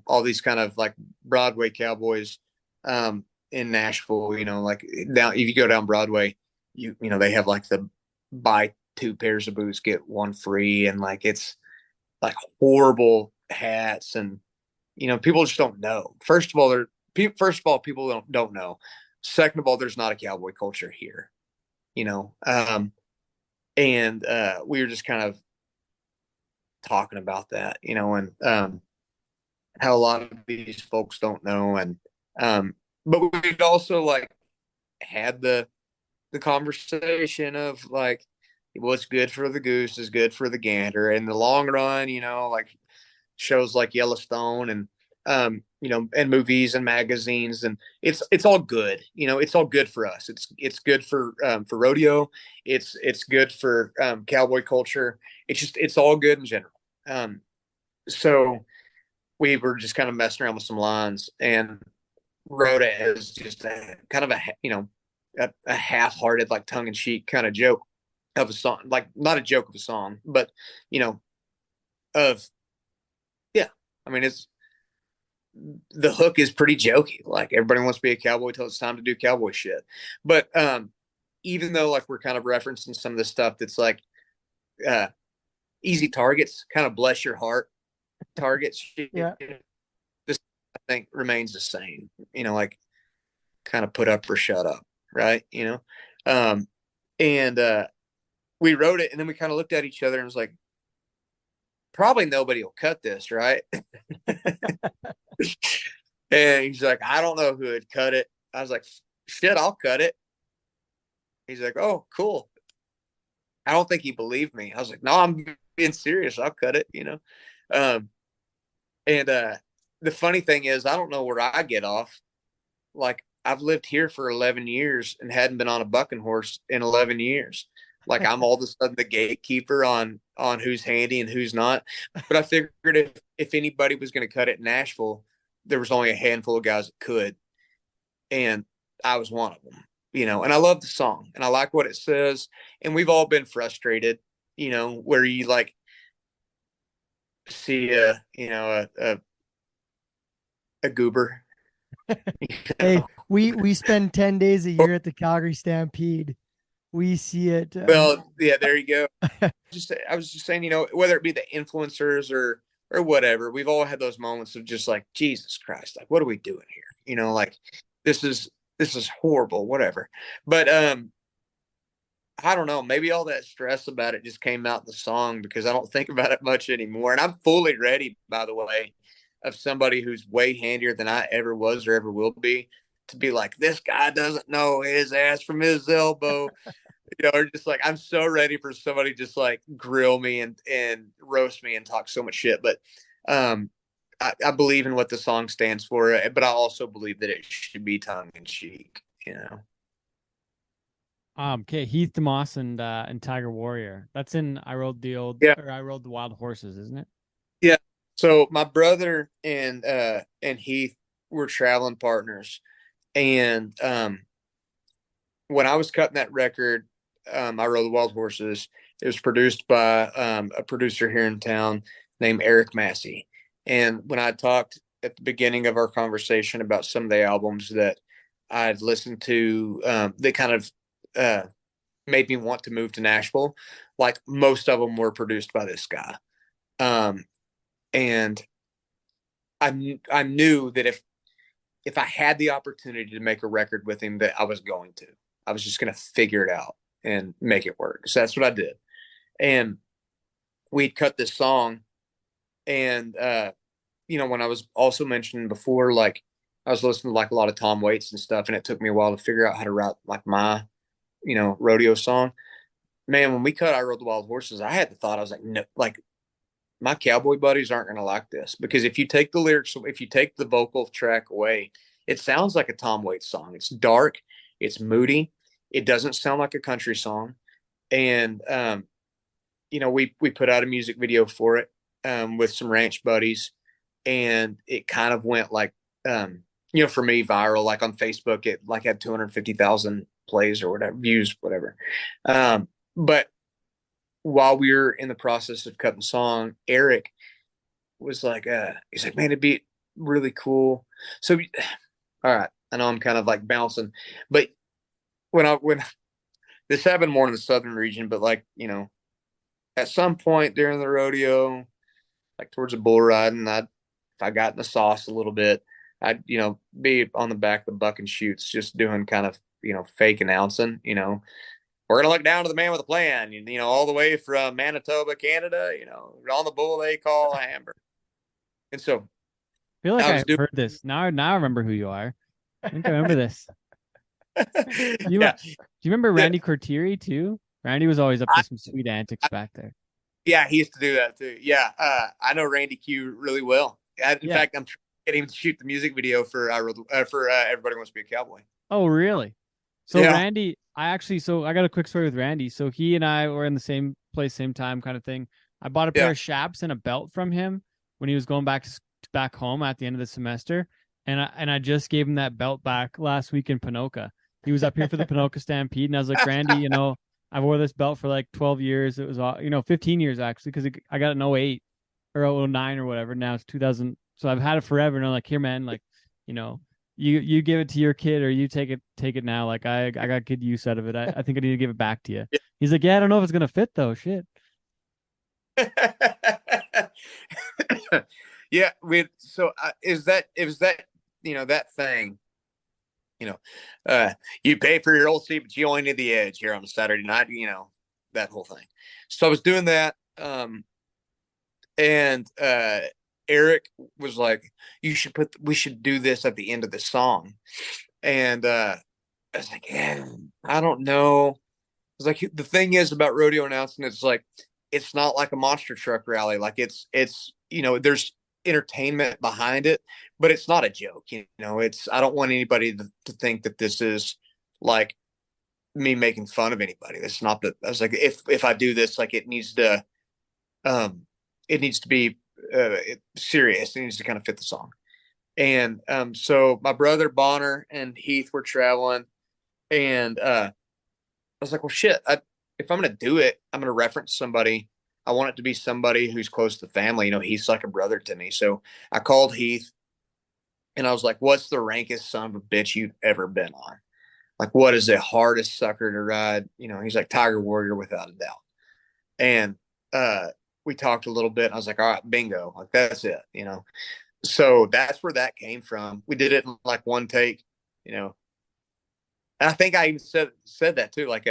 all these kind of like Broadway cowboys in Nashville, like down, if you go down Broadway, they have like the buy two pairs of boots, get one free. And like, it's like horrible hats. And, people just don't know. First of all, people don't know. Second of all, there's not a cowboy culture here, and we were just kind of talking about that, and how a lot of these folks don't know. And but we'd also like had the conversation of like, what's good for the goose is good for the gander in the long run, like shows like Yellowstone and and movies and magazines, and it's all good. It's all good for us. It's good for rodeo. It's good for cowboy culture. It's all good in general. So we were just kind of messing around with some lines, and wrote it as just a kind of a half-hearted, like tongue-in-cheek kind of joke of a song, like not a joke of a song, but of yeah. I mean, it's the hook is pretty jokey. Like, everybody wants to be a cowboy till it's time to do cowboy shit. But even though like we're kind of referencing some of the stuff that's like easy targets, kind of bless your heart targets, Yeah. this I think remains the same. Like kind of put up or shut up, right? And we wrote it, and then we kind of looked at each other and was like, probably nobody will cut this, right? And he's like, I don't know who would cut it. I was like, shit, I'll cut it. He's like, oh, cool. I don't think he believed me. I was like, no, I'm being serious. I'll cut it, And the funny thing is, I don't know where I get off. Like, I've lived here for 11 years and hadn't been on a bucking horse in 11 years. Like, I'm all of a sudden the gatekeeper on who's handy and who's not. But I figured if anybody was going to cut it in Nashville, there was only a handful of guys that could. And I was one of them, and I love the song and I like what it says. And we've all been frustrated, where you like see a goober. Hey, we spend 10 days a year at the Calgary Stampede. We see it. Well, yeah, there you go. I was just saying, whether it be the influencers or whatever, we've all had those moments of just like, Jesus Christ, like, what are we doing here? Like, this is horrible, whatever. But I don't know, maybe all that stress about it just came out in the song, because I don't think about it much anymore. And I'm fully ready, by the way, of somebody who's way handier than I ever was or ever will be, to be like, this guy doesn't know his ass from his elbow. Or just like, I'm so ready for somebody just like grill me and roast me and talk so much shit. But I believe in what the song stands for, but I also believe that it should be tongue in cheek, Okay, Heath DeMoss and Tiger Warrior. That's in I Rode the Wild Horses, isn't it? Yeah. So my brother and Heath were traveling partners, and when I was cutting that record, I Rode the Wild Horses. It was produced by a producer here in town named Eric Massey. And when I talked at the beginning of our conversation about some of the albums that I'd listened to, that kind of made me want to move to Nashville, like, most of them were produced by this guy. And I knew that if I had the opportunity to make a record with him, that I was going to. I was just going to figure it out and make it work. So that's what I did. And we'd cut this song, and when I was also mentioning before, like I was listening to like a lot of Tom Waits and stuff, and it took me a while to figure out how to write like my, rodeo song. Man, when we cut I Rode the Wild Horses, I had the thought, I was like, no, like my cowboy buddies aren't going to like this, because if you take the lyrics, if you take the vocal track away, it sounds like a Tom Waits song. It's dark, it's moody, it doesn't sound like a country song. And we put out a music video for it, with some ranch buddies, and it kind of went like, for me, viral. Like on Facebook, it like had 250,000 plays or whatever, views, whatever. But while we were in the process of cutting the song, Eric was like, he's like, man, it'd be really cool. So, all right, I know I'm kind of like bouncing, but when this happened more in the southern region, but like, at some point during the rodeo, like towards the bull riding, if I got in the sauce a little bit, I'd, be on the back of the buck and shoots, just doing kind of, fake announcing, we're going to look down to the man with a plan, all the way from Manitoba, Canada, on the bull they call a hamburger. And so I feel like I've heard this. Now I remember who you are. I think I remember this. Do you remember Randy Cortieri too? Randy was always up to some sweet antics back there. Yeah, he used to do that too. Yeah, I know Randy Q really well. In fact, I'm trying to get him to shoot the music video for Everybody Wants to Be a Cowboy. Oh, really? So Randy, I got a quick story with Randy. So he and I were in the same place, same time kind of thing. I bought a pair of chaps and a belt from him when he was going back home at the end of the semester. And I just gave him that belt back last week in Pinoca. He was up here for the Pinoca Stampede. And I was like, Randy, I wore this belt for like 12 years. It was, 15 years actually, because I got it in 08 or 09 or whatever. Now it's 2000. So I've had it forever. And I'm like, here, man, like, you give it to your kid, or you take it now. Like I got good use out of it. I think I need to give it back to you. Yeah. He's like, yeah, I don't know if it's going to fit though. Shit. Yeah. Is that that thing, you pay for your old seat, but you only need the edge here on a Saturday night, that whole thing. So I was doing that. And Eric was like, we should do this at the end of the song. And I was like, yeah, I don't know. It's like, the thing is about rodeo announcing, it's like, it's not like a monster truck rally. Like it's, there's entertainment behind it, but it's not a joke. I don't want anybody to think that this is like me making fun of anybody. That's not that. I was like, if I do this, like it needs to be serious. It needs to kind of fit the song. And so my brother Bonner and Heath were traveling, and I was like, well, shit, if I'm going to do it, I'm going to reference somebody. I want it to be somebody who's close to the family. He's like a brother to me. So I called Heath, and I was like, what's the rankest son of a bitch you've ever been on? Like, what is the hardest sucker to ride? He's like Tiger Warrior without a doubt. And we talked a little bit, and I was like, all right, bingo. Like, that's it, So that's where that came from. We did it in like one take, And I think I even said that too, like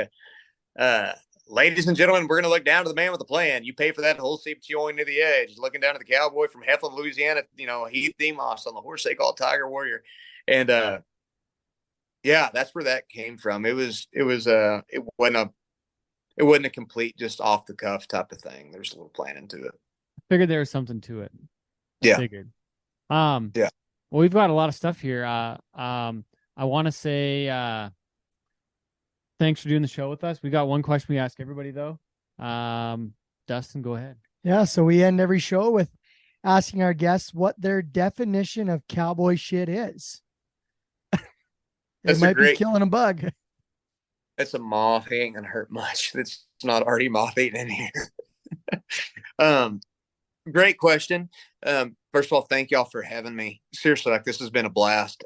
ladies and gentlemen, we're going to look down to the man with the plan. You pay for that whole seat, but you only near the edge. Looking down to the cowboy from Heflin, Louisiana, Heath Demos on the horse they call Tiger Warrior. And that's where that came from. It wasn't a complete, just off the cuff type of thing. There's a little planning to it. I figured there was something to it. Yeah. Figured. Well, we've got a lot of stuff here. I want to say, thanks for doing the show with us. We got one question we ask everybody though. Dustin, go ahead. Yeah. So we end every show with asking our guests what their definition of cowboy shit is. It might be killing a bug. That's a moth. He ain't gonna hurt much. That's not already moth eating in here. Great question. First of all, thank y'all for having me. Seriously, like, this has been a blast.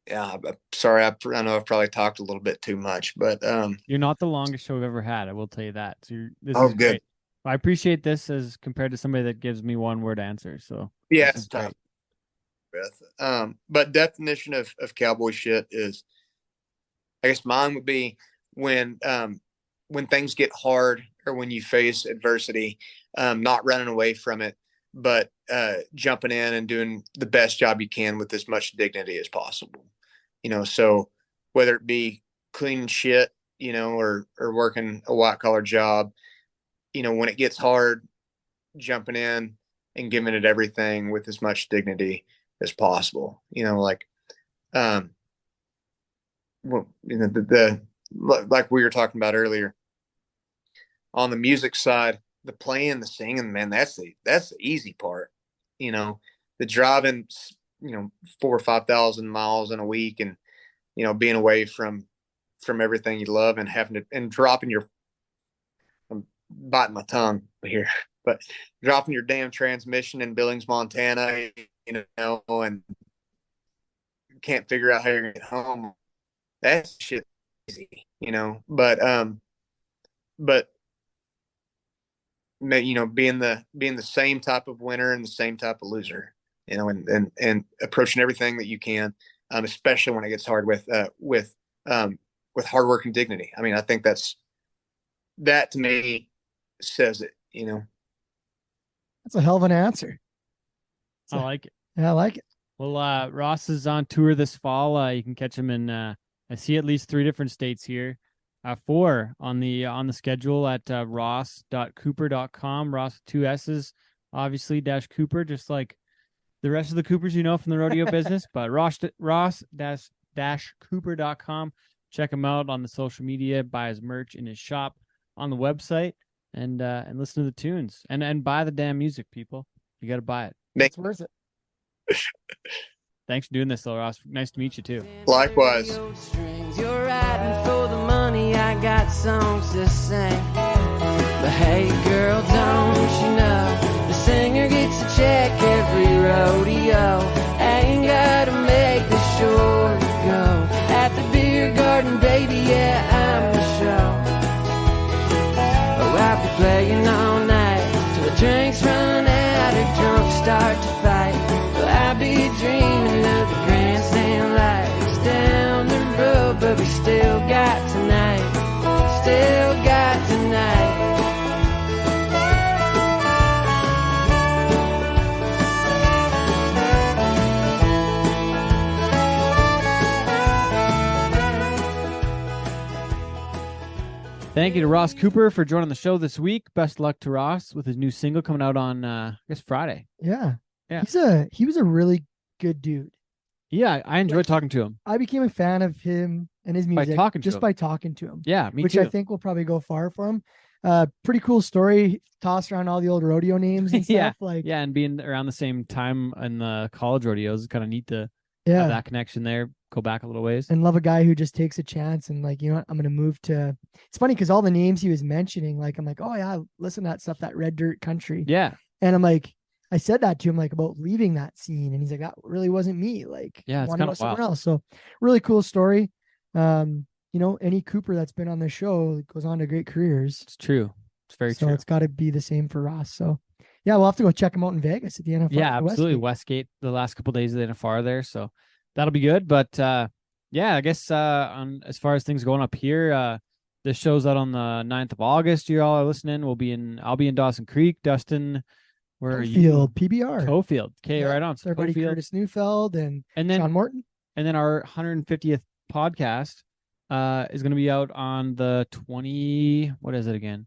Yeah, I'm sorry. I know I've probably talked a little bit too much, but you're not the longest show I've ever had. I will tell you that. So this is good. Great. I appreciate this as compared to somebody that gives me one word answers. So yeah, it's tough. But definition of cowboy shit is, I guess mine would be when things get hard, or when you face adversity, not running away from it, but jumping in and doing the best job you can with as much dignity as possible. So whether it be cleaning shit, or working a white collar job, when it gets hard, jumping in and giving it everything with as much dignity as possible. Well, like we were talking about earlier, on the music side, the playing, the singing, man, that's the easy part. The driving, 4,000 or 5,000 miles in a week, and being away from everything you love, and having to, and dropping your, I'm biting my tongue here, but dropping your damn transmission in Billings, Montana, and can't figure out how you're gonna get home. That's shit easy, but being the same type of winner and the same type of loser, and approaching everything that you can, especially when it gets hard, with hard work and dignity. I mean, I think that to me says it. That's a hell of an answer. I like it. Yeah, I like it. Well, Ross is on tour this fall. You can catch him in, I see at least 3 different states here. 4 on the schedule at ross.cooper.com. Ross with 2 S's, obviously, -Cooper, just like the rest of the Coopers from the rodeo business. But ross-cooper.com. Check him out on the social media, buy his merch in his shop on the website, and listen to the tunes, and buy the damn music, people. You got to buy it. It's worth it. Thanks for doing this, though, Ross. Nice to meet you too. Likewise. You're riding for the money, I got songs to sing. But hey, girl, don't you know the singer gets a check every rodeo? Ain't gotta make the short go. At the beer garden, baby, yeah, I'm the show. Oh, I'll be playing all night till the drinks run out or drunk start to fight. Well, I'll be dreaming of the grandstand lights down the road, but we still got tonight. Still got tonight. Thank you to Ross Cooper for joining the show this week. Best luck to Ross with his new single coming out on, I guess, Friday. Yeah. Yeah. He was a really good dude. Yeah, I enjoyed talking to him. I became a fan of him and his music by talking to him. Yeah, me which too. I think will probably go far for him. Pretty cool story. Toss around all the old rodeo names and stuff. Yeah, and being around the same time in the college rodeos is kind of neat to have that connection there. Go back a little ways. And love a guy who just takes a chance and like, you know what, I'm gonna move to. It's funny because all the names he was mentioning, like I'm like, oh yeah, listen to that stuff, that red dirt country. Yeah. And I'm like, I said that to him like about leaving that scene, and he's like, that really wasn't me. Like, yeah, it's kind of somewhere else. So really cool story. Any Cooper that's been on the show goes on to great careers. It's true. It's very true. So it's got to be the same for Ross. So yeah, we'll have to go check him out in Vegas at the NFR. Yeah, absolutely. Westgate the last couple of days of the NFR there. So that'll be good. But yeah, I guess on as far as things going up here, this show's out on the 9th of August. You all are listening. I'll be in Dawson Creek. Dustin, where are you? Cofield, PBR. Cofield. Okay, right on. So our buddy Curtis Neufeld and then Sean Morton. And then our 150th podcast is going to be out on the 20. What is it again?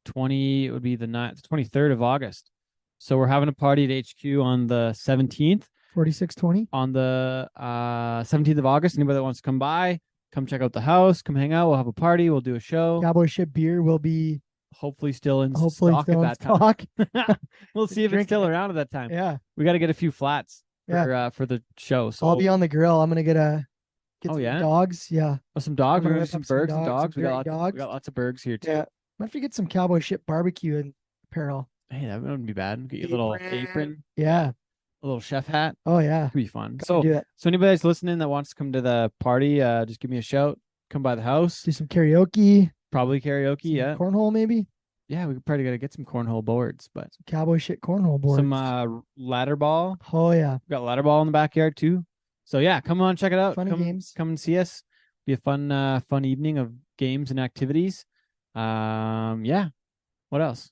20. It would be the 23rd of August. So we're having a party at HQ on the 17th. 4620 on the 17th of August. Anybody that wants to come by, come check out the house, come hang out. We'll have a party. We'll do a show. Cowboy Shit beer will be hopefully still in stock at that time. We'll see if it's still around at that time. Yeah, we got to get a few flats for the show. So I'll be on the grill. I'm gonna get some yeah? dogs. Yeah, some dogs. We're gonna do some burgers and dogs. We got lots of burgers here too. Yeah, might have to get some Cowboy Shit barbecue and apparel. Hey, that wouldn't be bad. Get your little apron. Yeah. A little chef hat. Oh yeah, it'd be fun. So anybody that's listening that wants to come to the party, just give me a shout. Come by the house. Do some karaoke. Probably karaoke. Some cornhole maybe. Yeah, we probably got to get some cornhole boards, but some Cowboy Shit cornhole boards. Some ladder ball. Oh yeah, we got ladder ball in the backyard too. So yeah, come on, check it out. Funny games. Come and see us. Be a fun evening of games and activities. Yeah. What else?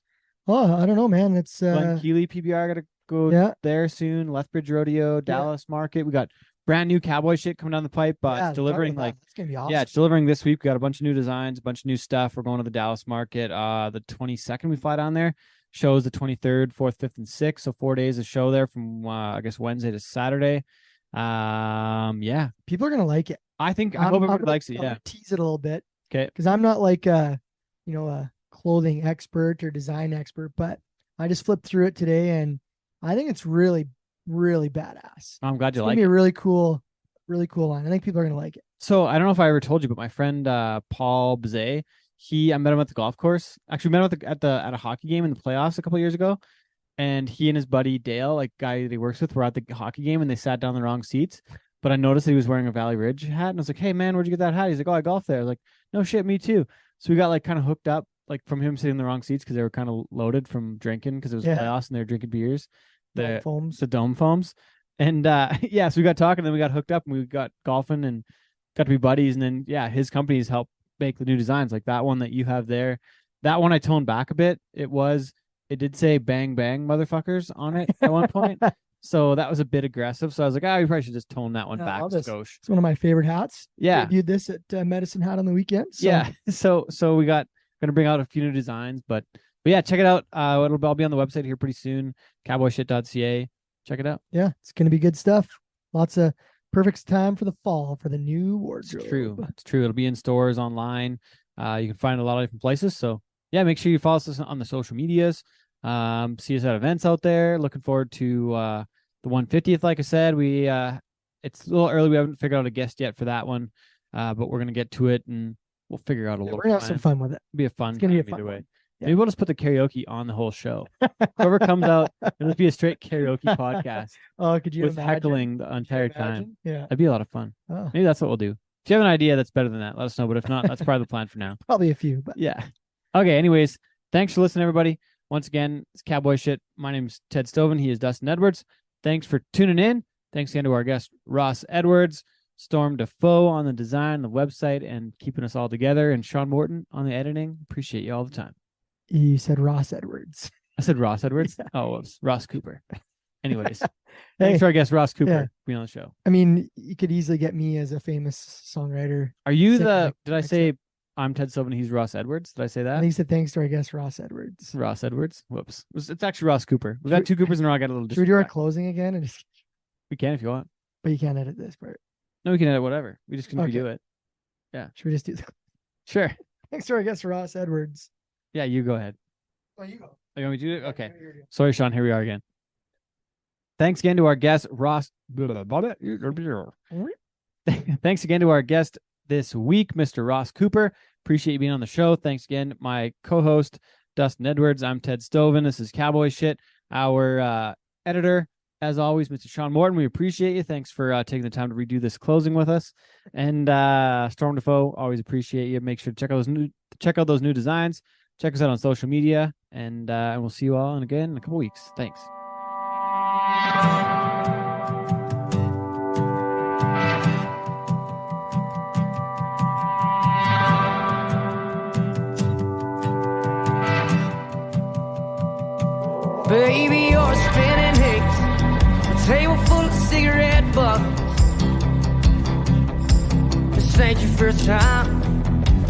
Oh, I don't know, man. It's Glen Keely PBR got to go there soon. Lethbridge Rodeo, Dallas Market. We got brand new Cowboy Shit coming down the pipe. It's delivering it's gonna be awesome. Yeah, it's delivering this week. We got a bunch of new designs, a bunch of new stuff. We're going to the Dallas Market. The 22nd we fly down there. Shows the 23rd, 4th, 5th, and 6th. So 4 days of show there from I guess Wednesday to Saturday. Yeah, people are gonna like it. I hope everybody likes it. I'm gonna tease it a little bit. Okay, because I'm not like a clothing expert or design expert, but I just flipped through it today and I think it's really, really badass. I'm glad you like it. It's gonna be a really cool line. I think people are gonna like it. So I don't know if I ever told you, but my friend Paul Bazet, I met him at the golf course. Actually, we met him at a hockey game in the playoffs a couple of years ago. And he and his buddy Dale, like guy that he works with, were at the hockey game and they sat down in the wrong seats. But I noticed that he was wearing a Valley Ridge hat, and I was like, "Hey man, where'd you get that hat?" He's like, "Oh, I golf there." I was like, "No shit, me too." So we got like kind of hooked up, like from him sitting in the wrong seats because they were kind of loaded from drinking because it was playoffs and they were drinking beers, the dome foams, and so we got talking, and then we got hooked up and we got golfing and got to be buddies. And then his companies helped make the new designs, like that one that you have there. That one I toned back a bit. It did say "bang bang motherfuckers" on it at one point. So that was a bit aggressive. So I was like, we probably should just tone that one back. It's one of my favorite hats. Yeah. Debuted this at Medicine Hat on the weekend. So. Yeah. So we got going to bring out a few new designs, but yeah, check it out. It'll all be on the website here pretty soon. CowboyShit.ca. Check it out. Yeah. It's going to be good stuff. Lots of perfect time for the fall for the new wardrobe. It's true. It'll be in stores, online. You can find a lot of different places. So yeah, make sure you follow us on the social medias. See us at events out there. Looking forward to the 150th. Like I said, it's a little early. We haven't figured out a guest yet for that one, but we're gonna get to it and we'll figure out a little. We're gonna have some fun with it. It'll be a fun. It's gonna be a fun way. Yeah. Maybe we'll just put the karaoke on the whole show. Whoever comes out, it'll be a straight karaoke podcast. Oh, could you with imagine? Heckling the entire time? Yeah, that'd be a lot of fun. Oh. Maybe that's what we'll do. If you have an idea that's better than that, let us know. But if not, that's probably the plan for now. Probably a few, but yeah. Okay. Anyways, thanks for listening, everybody. Once again, it's Cowboy Shit. My name's Ted Stovin. He is Dustin Edwards. Thanks for tuning in. Thanks again to our guest, Ross Edwards, Storm Defoe on the design, the website, and keeping us all together, and Sean Morton on the editing. Appreciate you all the time. You said Ross Edwards. I said Ross Edwards? Yeah. Oh, it was Ross Cooper. Anyways, thanks for our guest, Ross Cooper, being on the show. I mean, you could easily get me as a famous songwriter. Are you did I say... I'm Ted Stovin. He's Ross Edwards. Did I say that? I think he said thanks to our guest, Ross Edwards. Ross Edwards. Whoops. It's actually Ross Cooper. We got two Coopers in a row. I got a little. Should we do our closing again? We can if you want. But you can't edit this part. No, we can edit whatever. We just can redo it. Yeah. Should we just do that? Sure. Thanks to our guest, Ross Edwards. Yeah, you go ahead. Oh, you go. You want me to do it? Okay. Sorry, Sean. Here we are again. Thanks again to our guest, Ross. Thanks again to our guest this week, Mr. Ross Cooper. Appreciate you being on the show. Thanks again, my co-host, Dustin Edwards. I'm Ted Stovin. This is Cowboy Shit. Our editor, as always, Mr. Sean Morton. We appreciate you. Thanks for taking the time to redo this closing with us. And Storm Defoe, always appreciate you. Make sure to check out those new designs. Check us out on social media, and we'll see you all again in a couple weeks. Thanks. Baby, you're spinning hicks, a table full of cigarette butts. This ain't your first time,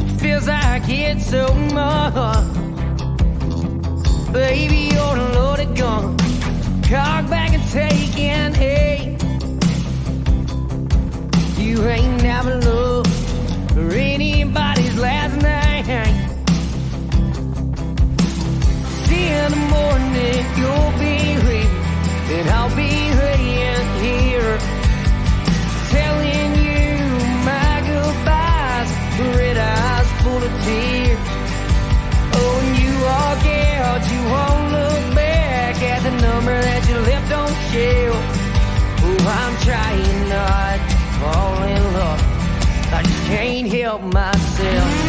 it feels like it's so much. Baby, you're a loaded gun, cock back and taking aim. You ain't never looked for anybody's last name. In the morning you'll be here, and I'll be laying here, telling you my goodbyes, red eyes full of tears. Oh, when you walk out, you won't look back at the number that you left on shelf. Oh, I'm trying not to fall in love, I just can't help myself.